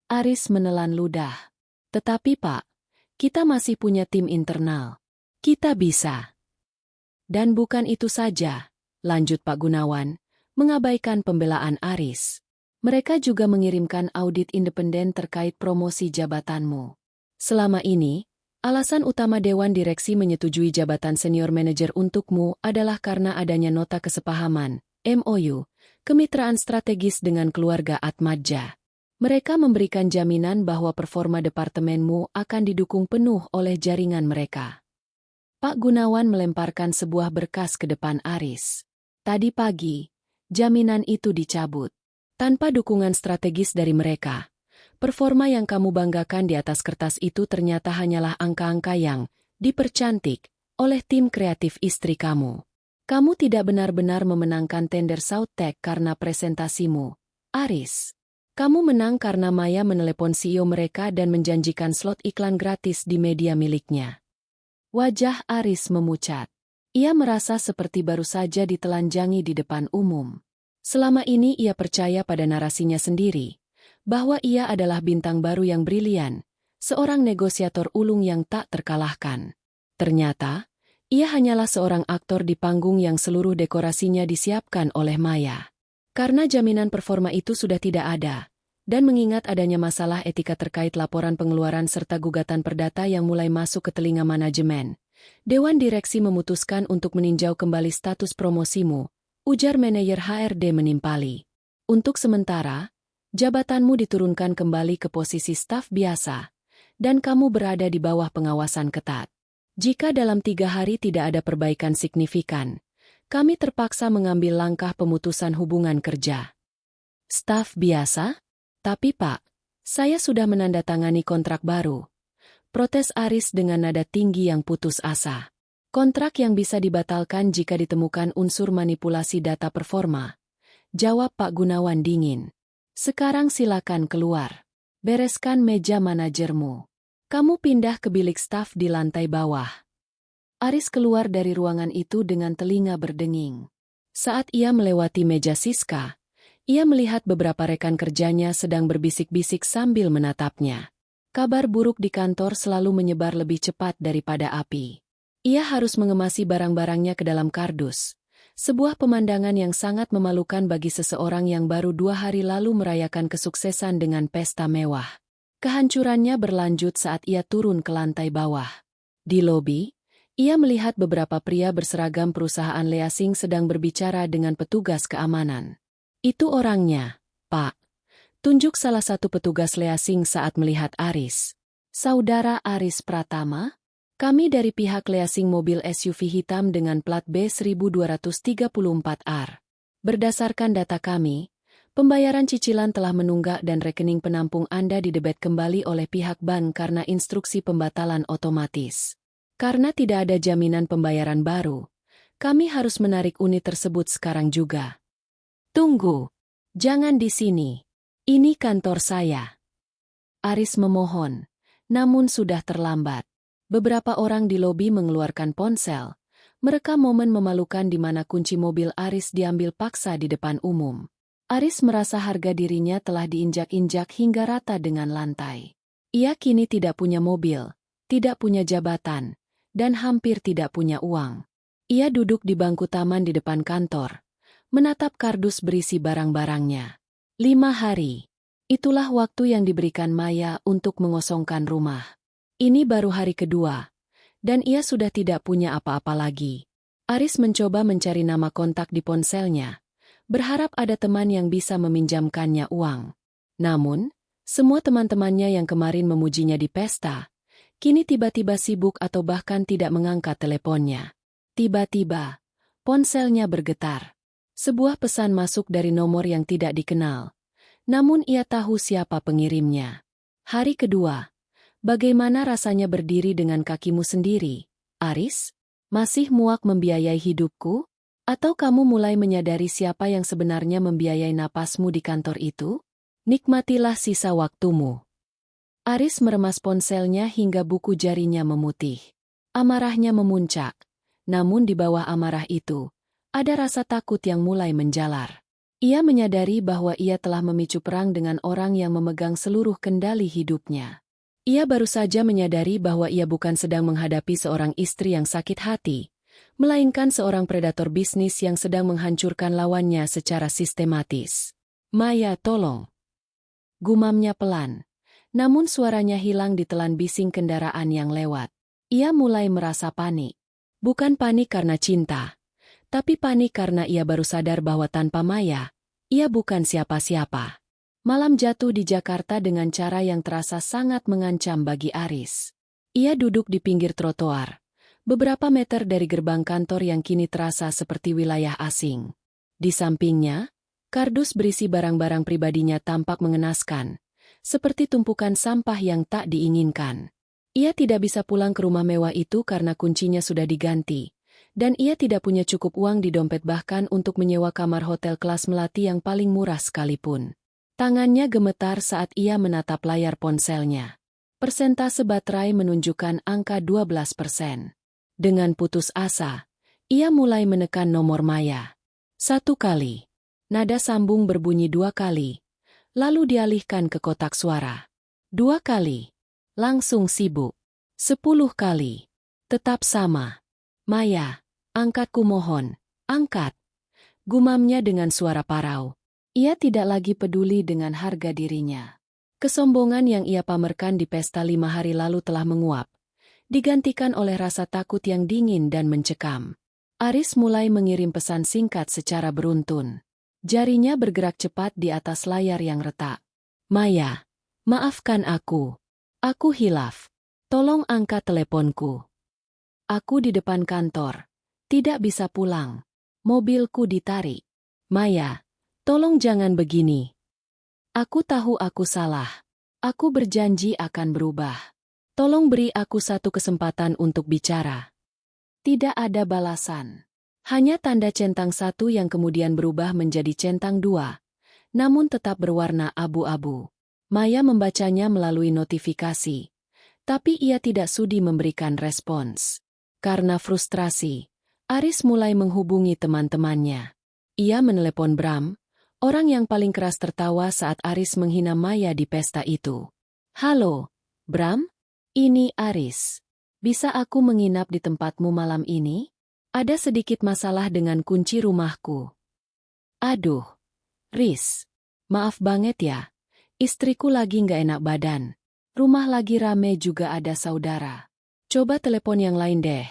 Aris menelan ludah. Tetapi Pak, kita masih punya tim internal. Kita bisa. Dan bukan itu saja, lanjut Pak Gunawan, mengabaikan pembelaan Aris. Mereka juga mengirimkan audit independen terkait promosi jabatanmu. Selama ini, alasan utama Dewan Direksi menyetujui jabatan senior manager untukmu adalah karena adanya nota kesepahaman, MOU, kemitraan strategis dengan keluarga Atmadja. Mereka memberikan jaminan bahwa performa departemenmu akan didukung penuh oleh jaringan mereka. Pak Gunawan melemparkan sebuah berkas ke depan Aris. Tadi pagi, jaminan itu dicabut. Tanpa dukungan strategis dari mereka, performa yang kamu banggakan di atas kertas itu ternyata hanyalah angka-angka yang dipercantik oleh tim kreatif istri kamu. Kamu tidak benar-benar memenangkan tender Soundtech karena presentasimu, Aris. Kamu menang karena Maya menelepon CEO mereka dan menjanjikan slot iklan gratis di media miliknya. Wajah Aris memucat. Ia merasa seperti baru saja ditelanjangi di depan umum. Selama ini ia percaya pada narasinya sendiri, bahwa ia adalah bintang baru yang brilian, seorang negosiator ulung yang tak terkalahkan. Ternyata, ia hanyalah seorang aktor di panggung yang seluruh dekorasinya disiapkan oleh Maya. Karena jaminan performa itu sudah tidak ada, dan mengingat adanya masalah etika terkait laporan pengeluaran serta gugatan perdata yang mulai masuk ke telinga manajemen, Dewan Direksi memutuskan untuk meninjau kembali status promosimu, ujar manajer HRD menimpali. Untuk sementara, jabatanmu diturunkan kembali ke posisi staf biasa, dan kamu berada di bawah pengawasan ketat. Jika dalam 3 hari tidak ada perbaikan signifikan, kami terpaksa mengambil langkah pemutusan hubungan kerja. Staf biasa? Tapi Pak, saya sudah menandatangani kontrak baru. Protes Aris dengan nada tinggi yang putus asa. Kontrak yang bisa dibatalkan jika ditemukan unsur manipulasi data performa. Jawab Pak Gunawan dingin. Sekarang silakan keluar. Bereskan meja manajermu. Kamu pindah ke bilik staf di lantai bawah. Aris keluar dari ruangan itu dengan telinga berdenging. Saat ia melewati meja Siska, ia melihat beberapa rekan kerjanya sedang berbisik-bisik sambil menatapnya. Kabar buruk di kantor selalu menyebar lebih cepat daripada api. Ia harus mengemasi barang-barangnya ke dalam kardus. Sebuah pemandangan yang sangat memalukan bagi seseorang yang baru 2 hari lalu merayakan kesuksesan dengan pesta mewah. Kehancurannya berlanjut saat ia turun ke lantai bawah. Di lobi, ia melihat beberapa pria berseragam perusahaan leasing sedang berbicara dengan petugas keamanan. Itu orangnya, Pak. Tunjuk salah satu petugas leasing saat melihat Aris. Saudara Aris Pratama? Kami dari pihak leasing mobil SUV hitam dengan plat B1234R. Berdasarkan data kami, pembayaran cicilan telah menunggak dan rekening penampung Anda didebet kembali oleh pihak bank karena instruksi pembatalan otomatis. Karena tidak ada jaminan pembayaran baru, kami harus menarik unit tersebut sekarang juga. Tunggu, jangan di sini. Ini kantor saya. Aris memohon, namun sudah terlambat. Beberapa orang di lobi mengeluarkan ponsel, merekam momen memalukan di mana kunci mobil Aris diambil paksa di depan umum. Aris merasa harga dirinya telah diinjak-injak hingga rata dengan lantai. Ia kini tidak punya mobil, tidak punya jabatan, dan hampir tidak punya uang. Ia duduk di bangku taman di depan kantor, menatap kardus berisi barang-barangnya. 5 hari. Itulah waktu yang diberikan Maya untuk mengosongkan rumah. Ini baru hari kedua, dan ia sudah tidak punya apa-apa lagi. Aris mencoba mencari nama kontak di ponselnya, berharap ada teman yang bisa meminjamkannya uang. Namun, semua teman-temannya yang kemarin memujinya di pesta, kini tiba-tiba sibuk atau bahkan tidak mengangkat teleponnya. Tiba-tiba, ponselnya bergetar. Sebuah pesan masuk dari nomor yang tidak dikenal, namun ia tahu siapa pengirimnya. Hari kedua. Bagaimana rasanya berdiri dengan kakimu sendiri, Aris? Masih muak membiayai hidupku? Atau kamu mulai menyadari siapa yang sebenarnya membiayai napasmu di kantor itu? Nikmatilah sisa waktumu. Aris meremas ponselnya hingga buku jarinya memutih. Amarahnya memuncak, namun di bawah amarah itu, ada rasa takut yang mulai menjalar. Ia menyadari bahwa ia telah memicu perang dengan orang yang memegang seluruh kendali hidupnya. Ia baru saja menyadari bahwa ia bukan sedang menghadapi seorang istri yang sakit hati, melainkan seorang predator bisnis yang sedang menghancurkan lawannya secara sistematis. Maya, tolong. Gumamnya pelan, namun suaranya hilang ditelan bising kendaraan yang lewat. Ia mulai merasa panik. Bukan panik karena cinta, tapi panik karena ia baru sadar bahwa tanpa Maya, ia bukan siapa-siapa. Malam jatuh di Jakarta dengan cara yang terasa sangat mengancam bagi Aris. Ia duduk di pinggir trotoar, beberapa meter dari gerbang kantor yang kini terasa seperti wilayah asing. Di sampingnya, Kardus berisi barang-barang pribadinya tampak mengenaskan, seperti tumpukan sampah yang tak diinginkan. Ia tidak bisa pulang ke rumah mewah itu karena kuncinya sudah diganti, dan ia tidak punya cukup uang di dompet bahkan untuk menyewa kamar hotel kelas melati yang paling murah sekalipun. Tangannya gemetar saat ia menatap layar ponselnya. Persentase baterai menunjukkan angka 12%. Dengan putus asa, ia mulai menekan nomor Maya. 1 kali. Nada sambung berbunyi 2 kali, lalu dialihkan ke kotak suara. 2 kali. Langsung sibuk. 10 kali. Tetap sama. Maya, angkat kumohon, angkat. Gumamnya dengan suara parau. Ia tidak lagi peduli dengan harga dirinya. Kesombongan yang ia pamerkan di pesta 5 hari lalu telah menguap, digantikan oleh rasa takut yang dingin dan mencekam. Aris mulai mengirim pesan singkat secara beruntun. Jarinya bergerak cepat di atas layar yang retak. Maya, maafkan aku. Aku hilaf. Tolong angkat teleponku. Aku di depan kantor. Tidak bisa pulang. Mobilku ditarik. Maya, tolong jangan begini. Aku tahu aku salah. Aku berjanji akan berubah. Tolong beri aku satu kesempatan untuk bicara. Tidak ada balasan. Hanya tanda centang 1 yang kemudian berubah menjadi centang 2, namun tetap berwarna abu-abu. Maya membacanya melalui notifikasi, tapi ia tidak sudi memberikan respons. Karena frustrasi, Aris mulai menghubungi teman-temannya. Ia menelepon Bram, orang yang paling keras tertawa saat Aris menghina Maya di pesta itu. Halo, Bram? Ini Aris. Bisa aku menginap di tempatmu malam ini? Ada sedikit masalah dengan kunci rumahku. Aduh, Riz. Maaf banget ya. Istriku lagi nggak enak badan. Rumah lagi rame juga ada saudara. Coba telepon yang lain deh.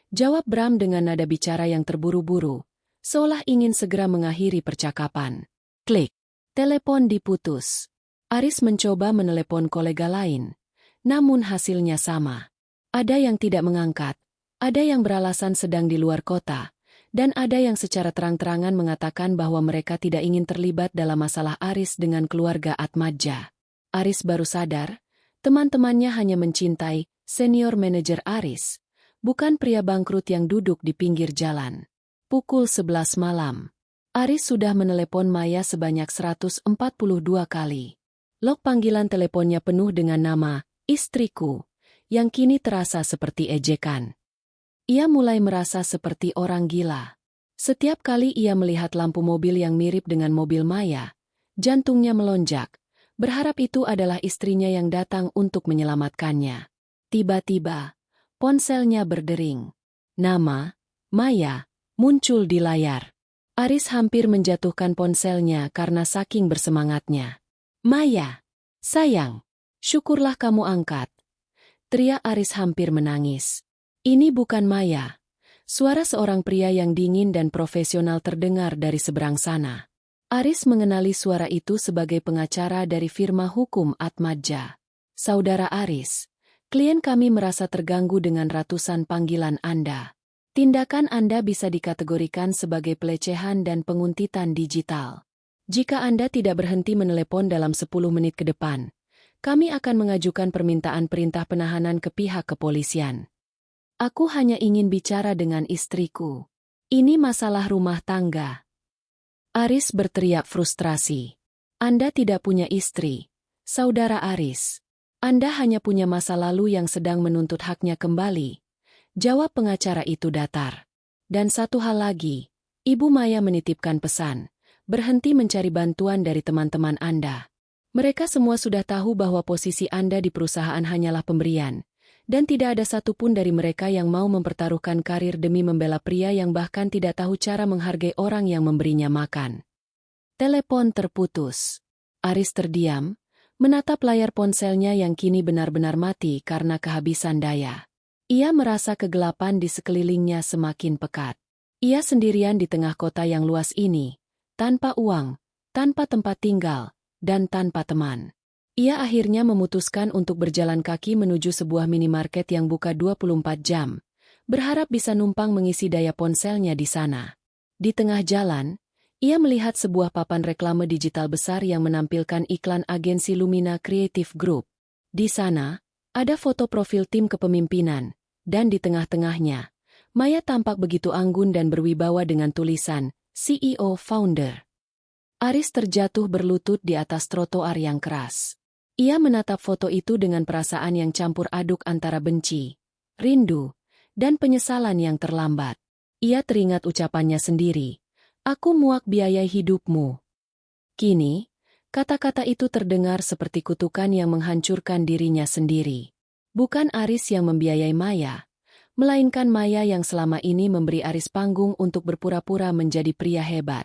Jawab Bram dengan nada bicara yang terburu-buru, seolah ingin segera mengakhiri percakapan. Klik. Telepon diputus. Aris mencoba menelepon kolega lain, namun hasilnya sama. Ada yang tidak mengangkat, ada yang beralasan sedang di luar kota, dan ada yang secara terang-terangan mengatakan bahwa mereka tidak ingin terlibat dalam masalah Aris dengan keluarga Atmadja. Aris baru sadar, teman-temannya hanya mencintai senior manajer Aris, bukan pria bangkrut yang duduk di pinggir jalan. Pukul 11 malam. Aris sudah menelepon Maya sebanyak 142 kali. Log panggilan teleponnya penuh dengan nama, istriku, yang kini terasa seperti ejekan. Ia mulai merasa seperti orang gila. Setiap kali ia melihat lampu mobil yang mirip dengan mobil Maya, jantungnya melonjak, berharap itu adalah istrinya yang datang untuk menyelamatkannya. Tiba-tiba, ponselnya berdering. Nama, Maya, muncul di layar. Aris hampir menjatuhkan ponselnya karena saking bersemangatnya. Maya, sayang, syukurlah kamu angkat. Teriak Aris hampir menangis. Ini bukan Maya. Suara seorang pria yang dingin dan profesional terdengar dari seberang sana. Aris mengenali suara itu sebagai pengacara dari firma hukum Atmadja. Saudara Aris, klien kami merasa terganggu dengan ratusan panggilan Anda. Tindakan Anda bisa dikategorikan sebagai pelecehan dan penguntitan digital. Jika Anda tidak berhenti menelepon dalam 10 menit ke depan, kami akan mengajukan permintaan perintah penahanan ke pihak kepolisian. Aku hanya ingin bicara dengan istriku. Ini masalah rumah tangga. Aris berteriak frustrasi. Anda tidak punya istri, saudara Aris. Anda hanya punya masa lalu yang sedang menuntut haknya kembali. Jawab pengacara itu datar. Dan satu hal lagi, Ibu Maya menitipkan pesan, berhenti mencari bantuan dari teman-teman Anda. Mereka semua sudah tahu bahwa posisi Anda di perusahaan hanyalah pemberian. Dan tidak ada satupun dari mereka yang mau mempertaruhkan karir demi membela pria yang bahkan tidak tahu cara menghargai orang yang memberinya makan. Telepon terputus. Aris terdiam, menatap layar ponselnya yang kini benar-benar mati karena kehabisan daya. Ia merasa kegelapan di sekelilingnya semakin pekat. Ia sendirian di tengah kota yang luas ini, tanpa uang, tanpa tempat tinggal, dan tanpa teman. Ia akhirnya memutuskan untuk berjalan kaki menuju sebuah minimarket yang buka 24 jam, berharap bisa numpang mengisi daya ponselnya di sana. Di tengah jalan, Ia melihat sebuah papan reklame digital besar yang menampilkan iklan agensi Lumina Creative Group. Di sana, ada foto profil tim kepemimpinan, dan di tengah-tengahnya, Maya tampak begitu anggun dan berwibawa dengan tulisan, CEO Founder. Aris terjatuh berlutut di atas trotoar yang keras. Ia menatap foto itu dengan perasaan yang campur aduk antara benci, rindu, dan penyesalan yang terlambat. Ia teringat ucapannya sendiri. Aku muak biaya hidupmu. Kini, kata-kata itu terdengar seperti kutukan yang menghancurkan dirinya sendiri. Bukan Aris yang membiayai Maya, melainkan Maya yang selama ini memberi Aris panggung untuk berpura-pura menjadi pria hebat.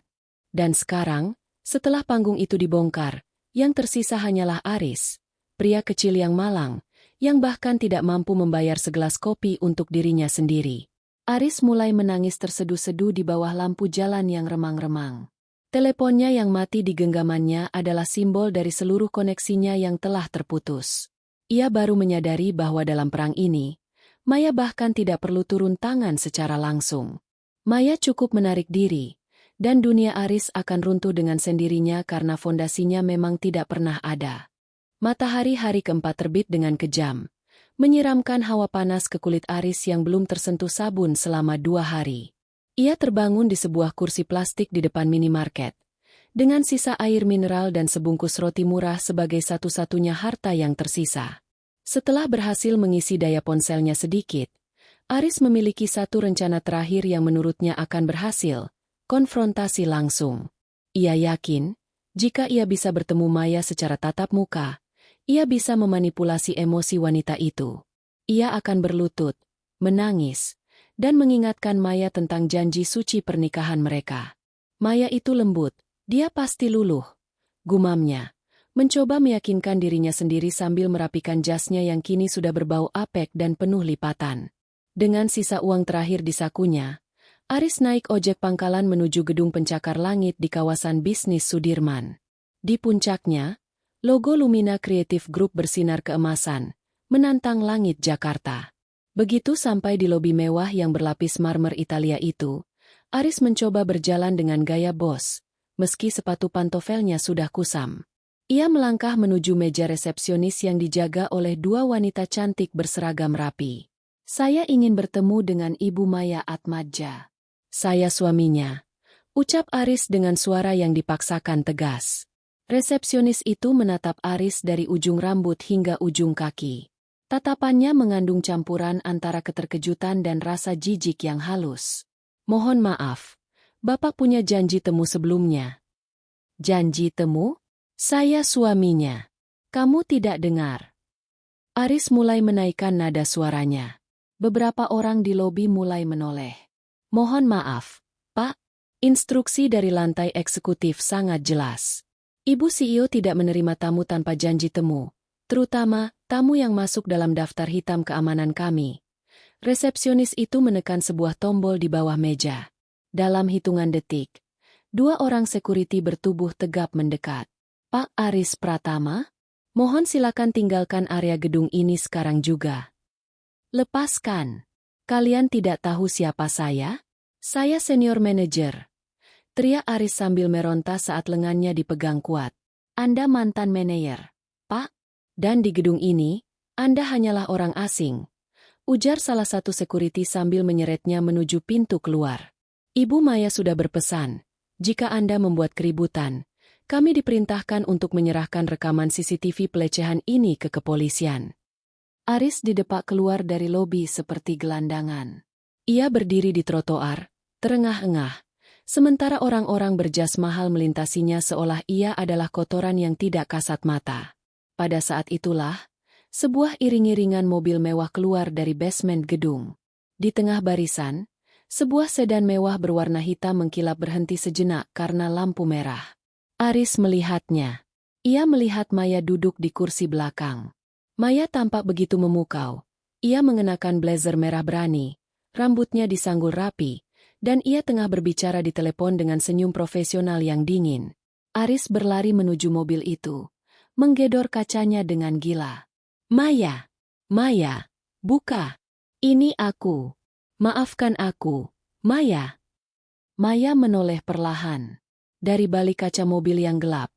Dan sekarang, setelah panggung itu dibongkar, yang tersisa hanyalah Aris, pria kecil yang malang, yang bahkan tidak mampu membayar segelas kopi untuk dirinya sendiri. Aris mulai menangis terseduh-seduh di bawah lampu jalan yang remang-remang. Teleponnya yang mati di genggamannya adalah simbol dari seluruh koneksinya yang telah terputus. Ia baru menyadari bahwa dalam perang ini, Maya bahkan tidak perlu turun tangan secara langsung. Maya cukup menarik diri, dan dunia Aris akan runtuh dengan sendirinya karena fondasinya memang tidak pernah ada. Matahari hari keempat terbit dengan kejam, menyiramkan hawa panas ke kulit Aris yang belum tersentuh sabun selama 2 hari. Ia terbangun di sebuah kursi plastik di depan minimarket, dengan sisa air mineral dan sebungkus roti murah sebagai satu-satunya harta yang tersisa. Setelah berhasil mengisi daya ponselnya sedikit, Aris memiliki satu rencana terakhir yang menurutnya akan berhasil, konfrontasi langsung. Ia yakin, jika ia bisa bertemu Maya secara tatap muka, ia bisa memanipulasi emosi wanita itu. Ia akan berlutut, menangis, dan mengingatkan Maya tentang janji suci pernikahan mereka. Maya itu lembut, dia pasti luluh, gumamnya, mencoba meyakinkan dirinya sendiri sambil merapikan jasnya yang kini sudah berbau apek dan penuh lipatan. Dengan sisa uang terakhir di sakunya, Aris naik ojek pangkalan menuju gedung pencakar langit di kawasan bisnis Sudirman. Di puncaknya, logo Lumina Creative Group bersinar keemasan, menantang langit Jakarta. Begitu sampai di lobi mewah yang berlapis marmer Italia itu, Aris mencoba berjalan dengan gaya bos, meski sepatu pantofelnya sudah kusam. Ia melangkah menuju meja resepsionis yang dijaga oleh 2 wanita cantik berseragam rapi. Saya ingin bertemu dengan Ibu Maya Atmadja. Saya suaminya, ucap Aris dengan suara yang dipaksakan tegas. Resepsionis itu menatap Aris dari ujung rambut hingga ujung kaki. Tatapannya mengandung campuran antara keterkejutan dan rasa jijik yang halus. Mohon maaf, Bapak punya janji temu sebelumnya. Janji temu? Saya suaminya. Kamu tidak dengar. Aris mulai menaikkan nada suaranya. Beberapa orang di lobi mulai menoleh. Mohon maaf, Pak. Instruksi dari lantai eksekutif sangat jelas. Ibu CEO tidak menerima tamu tanpa janji temu, terutama tamu yang masuk dalam daftar hitam keamanan kami. Resepsionis itu menekan sebuah tombol di bawah meja. Dalam hitungan detik, 2 orang sekuriti bertubuh tegap mendekat. Pak Aris Pratama, mohon silakan tinggalkan area gedung ini sekarang juga. Lepaskan. Kalian tidak tahu siapa saya? Saya senior manager. Teriak Aris sambil meronta saat lengannya dipegang kuat. Anda mantan manajer, Pak? Dan di gedung ini, Anda hanyalah orang asing. Ujar salah satu sekuriti sambil menyeretnya menuju pintu keluar. Ibu Maya sudah berpesan, jika Anda membuat keributan, kami diperintahkan untuk menyerahkan rekaman CCTV pelecehan ini ke kepolisian. Aris didepak keluar dari lobi seperti gelandangan. Ia berdiri di trotoar, terengah-engah. Sementara orang-orang berjas mahal melintasinya seolah ia adalah kotoran yang tidak kasat mata. Pada saat itulah, sebuah iring-iringan mobil mewah keluar dari basement gedung. Di tengah barisan, sebuah sedan mewah berwarna hitam mengkilap berhenti sejenak karena lampu merah. Aris melihatnya. Ia melihat Maya duduk di kursi belakang. Maya tampak begitu memukau. Ia mengenakan blazer merah berani, rambutnya disanggul rapi, dan ia tengah berbicara di telepon dengan senyum profesional yang dingin. Aris berlari menuju mobil itu, menggedor kacanya dengan gila. Maya! Maya! Buka! Ini aku! Maafkan aku, Maya! Maya menoleh perlahan. Dari balik kaca mobil yang gelap,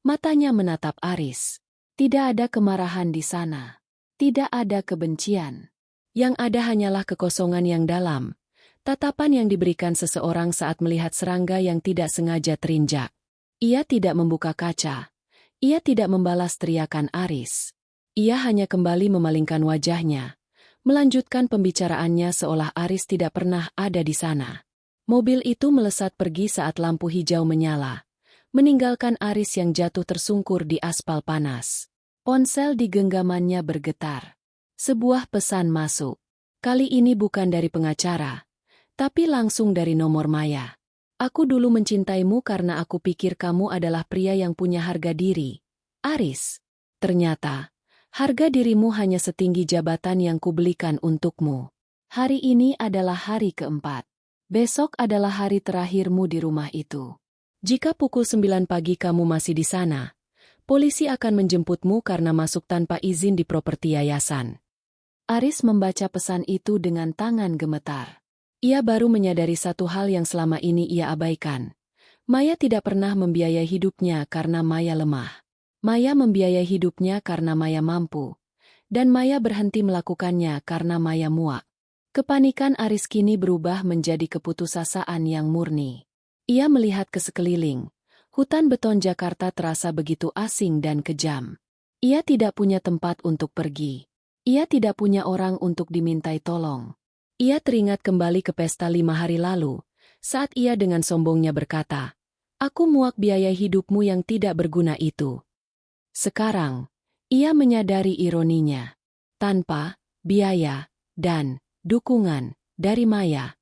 matanya menatap Aris. Tidak ada kemarahan di sana. Tidak ada kebencian. Yang ada hanyalah kekosongan yang dalam. Tatapan yang diberikan seseorang saat melihat serangga yang tidak sengaja terinjak. Ia tidak membuka kaca. Ia tidak membalas teriakan Aris. Ia hanya kembali memalingkan wajahnya, melanjutkan pembicaraannya seolah Aris tidak pernah ada di sana. Mobil itu melesat pergi saat lampu hijau menyala, meninggalkan Aris yang jatuh tersungkur di aspal panas. Ponsel di genggamannya bergetar. Sebuah pesan masuk. Kali ini bukan dari pengacara, tapi langsung dari nomor Maya. Aku dulu mencintaimu karena aku pikir kamu adalah pria yang punya harga diri. Aris, ternyata, harga dirimu hanya setinggi jabatan yang kubelikan untukmu. Hari ini adalah hari keempat. Besok adalah hari terakhirmu di rumah itu. Jika pukul 9 pagi kamu masih di sana, polisi akan menjemputmu karena masuk tanpa izin di properti yayasan. Aris membaca pesan itu dengan tangan gemetar. Ia baru menyadari satu hal yang selama ini ia abaikan. Maya tidak pernah membiayai hidupnya karena Maya lemah. Maya membiayai hidupnya karena Maya mampu. Dan Maya berhenti melakukannya karena Maya muak. Kepanikan Aris kini berubah menjadi keputusasaan yang murni. Ia melihat ke sekeliling. Hutan beton Jakarta terasa begitu asing dan kejam. Ia tidak punya tempat untuk pergi. Ia tidak punya orang untuk dimintai tolong. Ia teringat kembali ke pesta 5 hari lalu, saat ia dengan sombongnya berkata, "Aku muak biaya hidupmu yang tidak berguna itu." Sekarang, ia menyadari ironinya. Tanpa biaya dan dukungan dari Maya,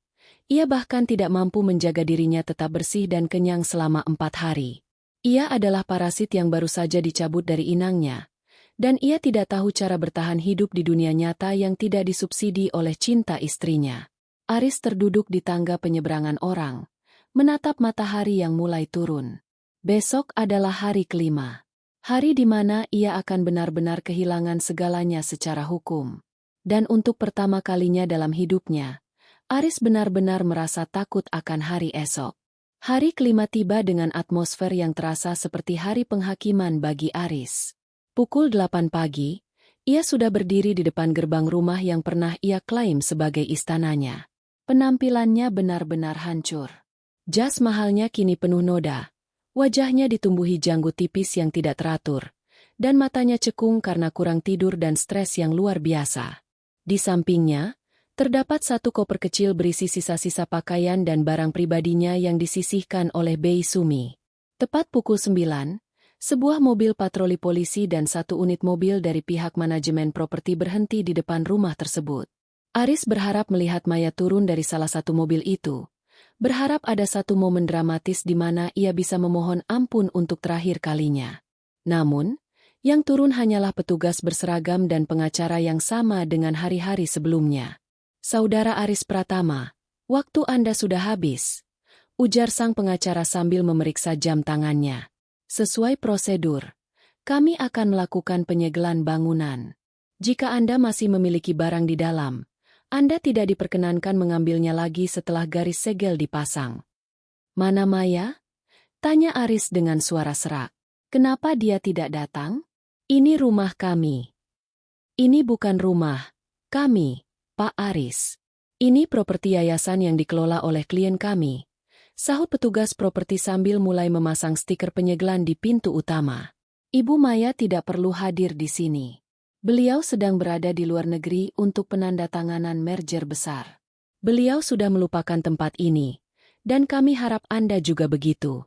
ia bahkan tidak mampu menjaga dirinya tetap bersih dan kenyang selama 4 hari. Ia adalah parasit yang baru saja dicabut dari inangnya. Dan ia tidak tahu cara bertahan hidup di dunia nyata yang tidak disubsidi oleh cinta istrinya. Aris terduduk di tangga penyeberangan orang, menatap matahari yang mulai turun. Besok adalah hari kelima. Hari di mana ia akan benar-benar kehilangan segalanya secara hukum. Dan untuk pertama kalinya dalam hidupnya, Aris benar-benar merasa takut akan hari esok. Hari kelima tiba dengan atmosfer yang terasa seperti hari penghakiman bagi Aris. Pukul 8 pagi, ia sudah berdiri di depan gerbang rumah yang pernah ia klaim sebagai istananya. Penampilannya benar-benar hancur. Jas mahalnya kini penuh noda. Wajahnya ditumbuhi janggut tipis yang tidak teratur, dan matanya cekung karena kurang tidur dan stres yang luar biasa. Di sampingnya, terdapat satu koper kecil berisi sisa-sisa pakaian dan barang pribadinya yang disisihkan oleh Bei Sumi. Tepat pukul 9, sebuah mobil patroli polisi dan satu unit mobil dari pihak manajemen properti berhenti di depan rumah tersebut. Aris berharap melihat Maya turun dari salah satu mobil itu. Berharap ada satu momen dramatis di mana ia bisa memohon ampun untuk terakhir kalinya. Namun, yang turun hanyalah petugas berseragam dan pengacara yang sama dengan hari-hari sebelumnya. "Saudara Aris Pratama, waktu Anda sudah habis," ujar sang pengacara sambil memeriksa jam tangannya. "Sesuai prosedur, kami akan melakukan penyegelan bangunan. Jika Anda masih memiliki barang di dalam, Anda tidak diperkenankan mengambilnya lagi setelah garis segel dipasang." "Mana Maya?" tanya Aris dengan suara serak. "Kenapa dia tidak datang?" "Ini rumah kami." "Ini bukan rumah kami, Pak Aris. Ini properti yayasan yang dikelola oleh klien kami," sahut petugas properti sambil mulai memasang stiker penyegelan di pintu utama. "Ibu Maya tidak perlu hadir di sini. Beliau sedang berada di luar negeri untuk penandatanganan merger besar. Beliau sudah melupakan tempat ini, dan kami harap Anda juga begitu."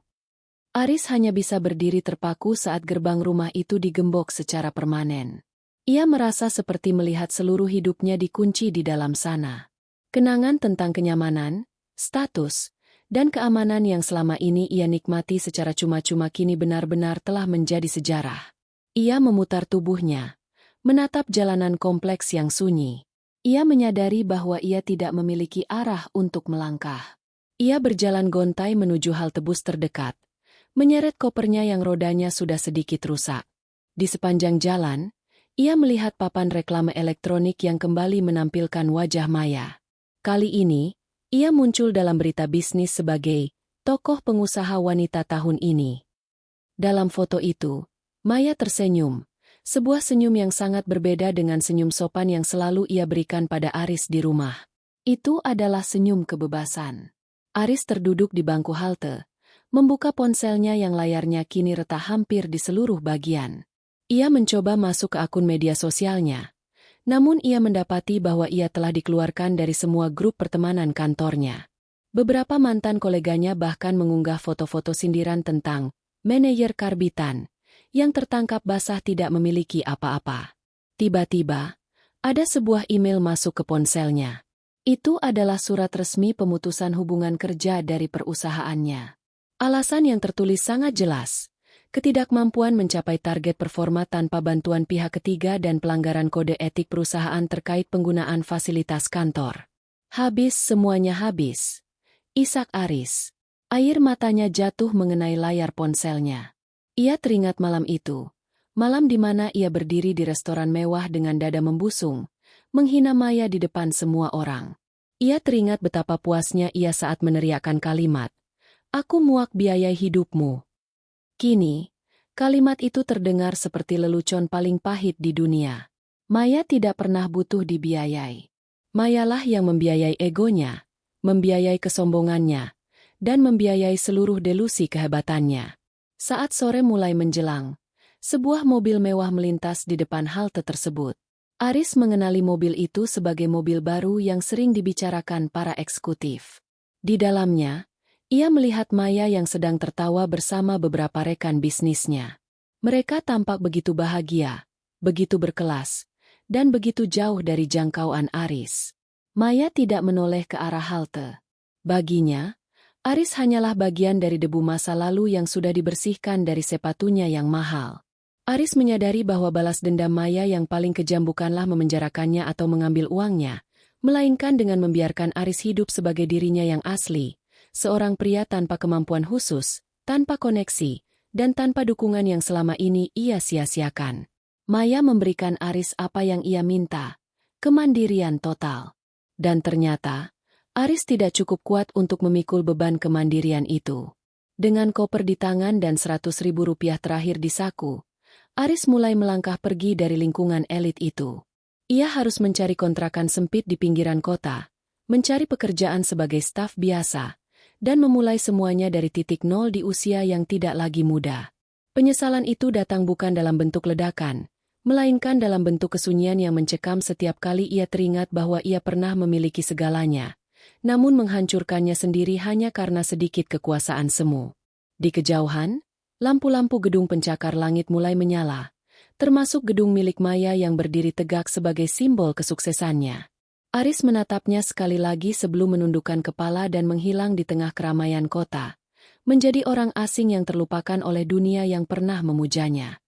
Aris hanya bisa berdiri terpaku saat gerbang rumah itu digembok secara permanen. Ia merasa seperti melihat seluruh hidupnya dikunci di dalam sana. Kenangan tentang kenyamanan, status, dan keamanan yang selama ini ia nikmati secara cuma-cuma kini benar-benar telah menjadi sejarah. Ia memutar tubuhnya, menatap jalanan kompleks yang sunyi. Ia menyadari bahwa ia tidak memiliki arah untuk melangkah. Ia berjalan gontai menuju halte bus terdekat, menyeret kopernya yang rodanya sudah sedikit rusak. Di sepanjang jalan, ia melihat papan reklame elektronik yang kembali menampilkan wajah Maya. Kali ini, ia muncul dalam berita bisnis sebagai tokoh pengusaha wanita tahun ini. Dalam foto itu, Maya tersenyum, sebuah senyum yang sangat berbeda dengan senyum sopan yang selalu ia berikan pada Aris di rumah. Itu adalah senyum kebebasan. Aris terduduk di bangku halte, membuka ponselnya yang layarnya kini retak hampir di seluruh bagian. Ia mencoba masuk ke akun media sosialnya, namun ia mendapati bahwa ia telah dikeluarkan dari semua grup pertemanan kantornya. Beberapa mantan koleganya bahkan mengunggah foto-foto sindiran tentang manajer karbitan yang tertangkap basah tidak memiliki apa-apa. Tiba-tiba, ada sebuah email masuk ke ponselnya. Itu adalah surat resmi pemutusan hubungan kerja dari perusahaannya. Alasan yang tertulis sangat jelas. Ketidakmampuan mencapai target performa tanpa bantuan pihak ketiga dan pelanggaran kode etik perusahaan terkait penggunaan fasilitas kantor. Habis, semuanya habis. Isak Aris. Air matanya jatuh mengenai layar ponselnya. Ia teringat malam itu. Malam di mana ia berdiri di restoran mewah dengan dada membusung, menghina Maya di depan semua orang. Ia teringat betapa puasnya ia saat meneriakkan kalimat, "Aku muak biaya hidupmu." Kini, kalimat itu terdengar seperti lelucon paling pahit di dunia. Maya tidak pernah butuh dibiayai. Mayalah yang membiayai egonya, membiayai kesombongannya, dan membiayai seluruh delusi kehebatannya. Saat sore mulai menjelang, sebuah mobil mewah melintas di depan halte tersebut. Aris mengenali mobil itu sebagai mobil baru yang sering dibicarakan para eksekutif. Di dalamnya, ia melihat Maya yang sedang tertawa bersama beberapa rekan bisnisnya. Mereka tampak begitu bahagia, begitu berkelas, dan begitu jauh dari jangkauan Aris. Maya tidak menoleh ke arah halte. Baginya, Aris hanyalah bagian dari debu masa lalu yang sudah dibersihkan dari sepatunya yang mahal. Aris menyadari bahwa balas dendam Maya yang paling kejam bukanlah memenjarakannya atau mengambil uangnya, melainkan dengan membiarkan Aris hidup sebagai dirinya yang asli. Seorang pria tanpa kemampuan khusus, tanpa koneksi, dan tanpa dukungan yang selama ini ia sia-siakan. Maya memberikan Aris apa yang ia minta, kemandirian total. Dan ternyata, Aris tidak cukup kuat untuk memikul beban kemandirian itu. Dengan koper di tangan dan 100.000 rupiah terakhir di saku, Aris mulai melangkah pergi dari lingkungan elit itu. Ia harus mencari kontrakan sempit di pinggiran kota, mencari pekerjaan sebagai staf biasa, dan memulai semuanya dari titik nol di usia yang tidak lagi muda. Penyesalan itu datang bukan dalam bentuk ledakan, melainkan dalam bentuk kesunyian yang mencekam setiap kali ia teringat bahwa ia pernah memiliki segalanya, namun menghancurkannya sendiri hanya karena sedikit kekuasaan semu. Di kejauhan, lampu-lampu gedung pencakar langit mulai menyala, termasuk gedung milik Maya yang berdiri tegak sebagai simbol kesuksesannya. Aris menatapnya sekali lagi sebelum menundukkan kepala dan menghilang di tengah keramaian kota, menjadi orang asing yang terlupakan oleh dunia yang pernah memujanya.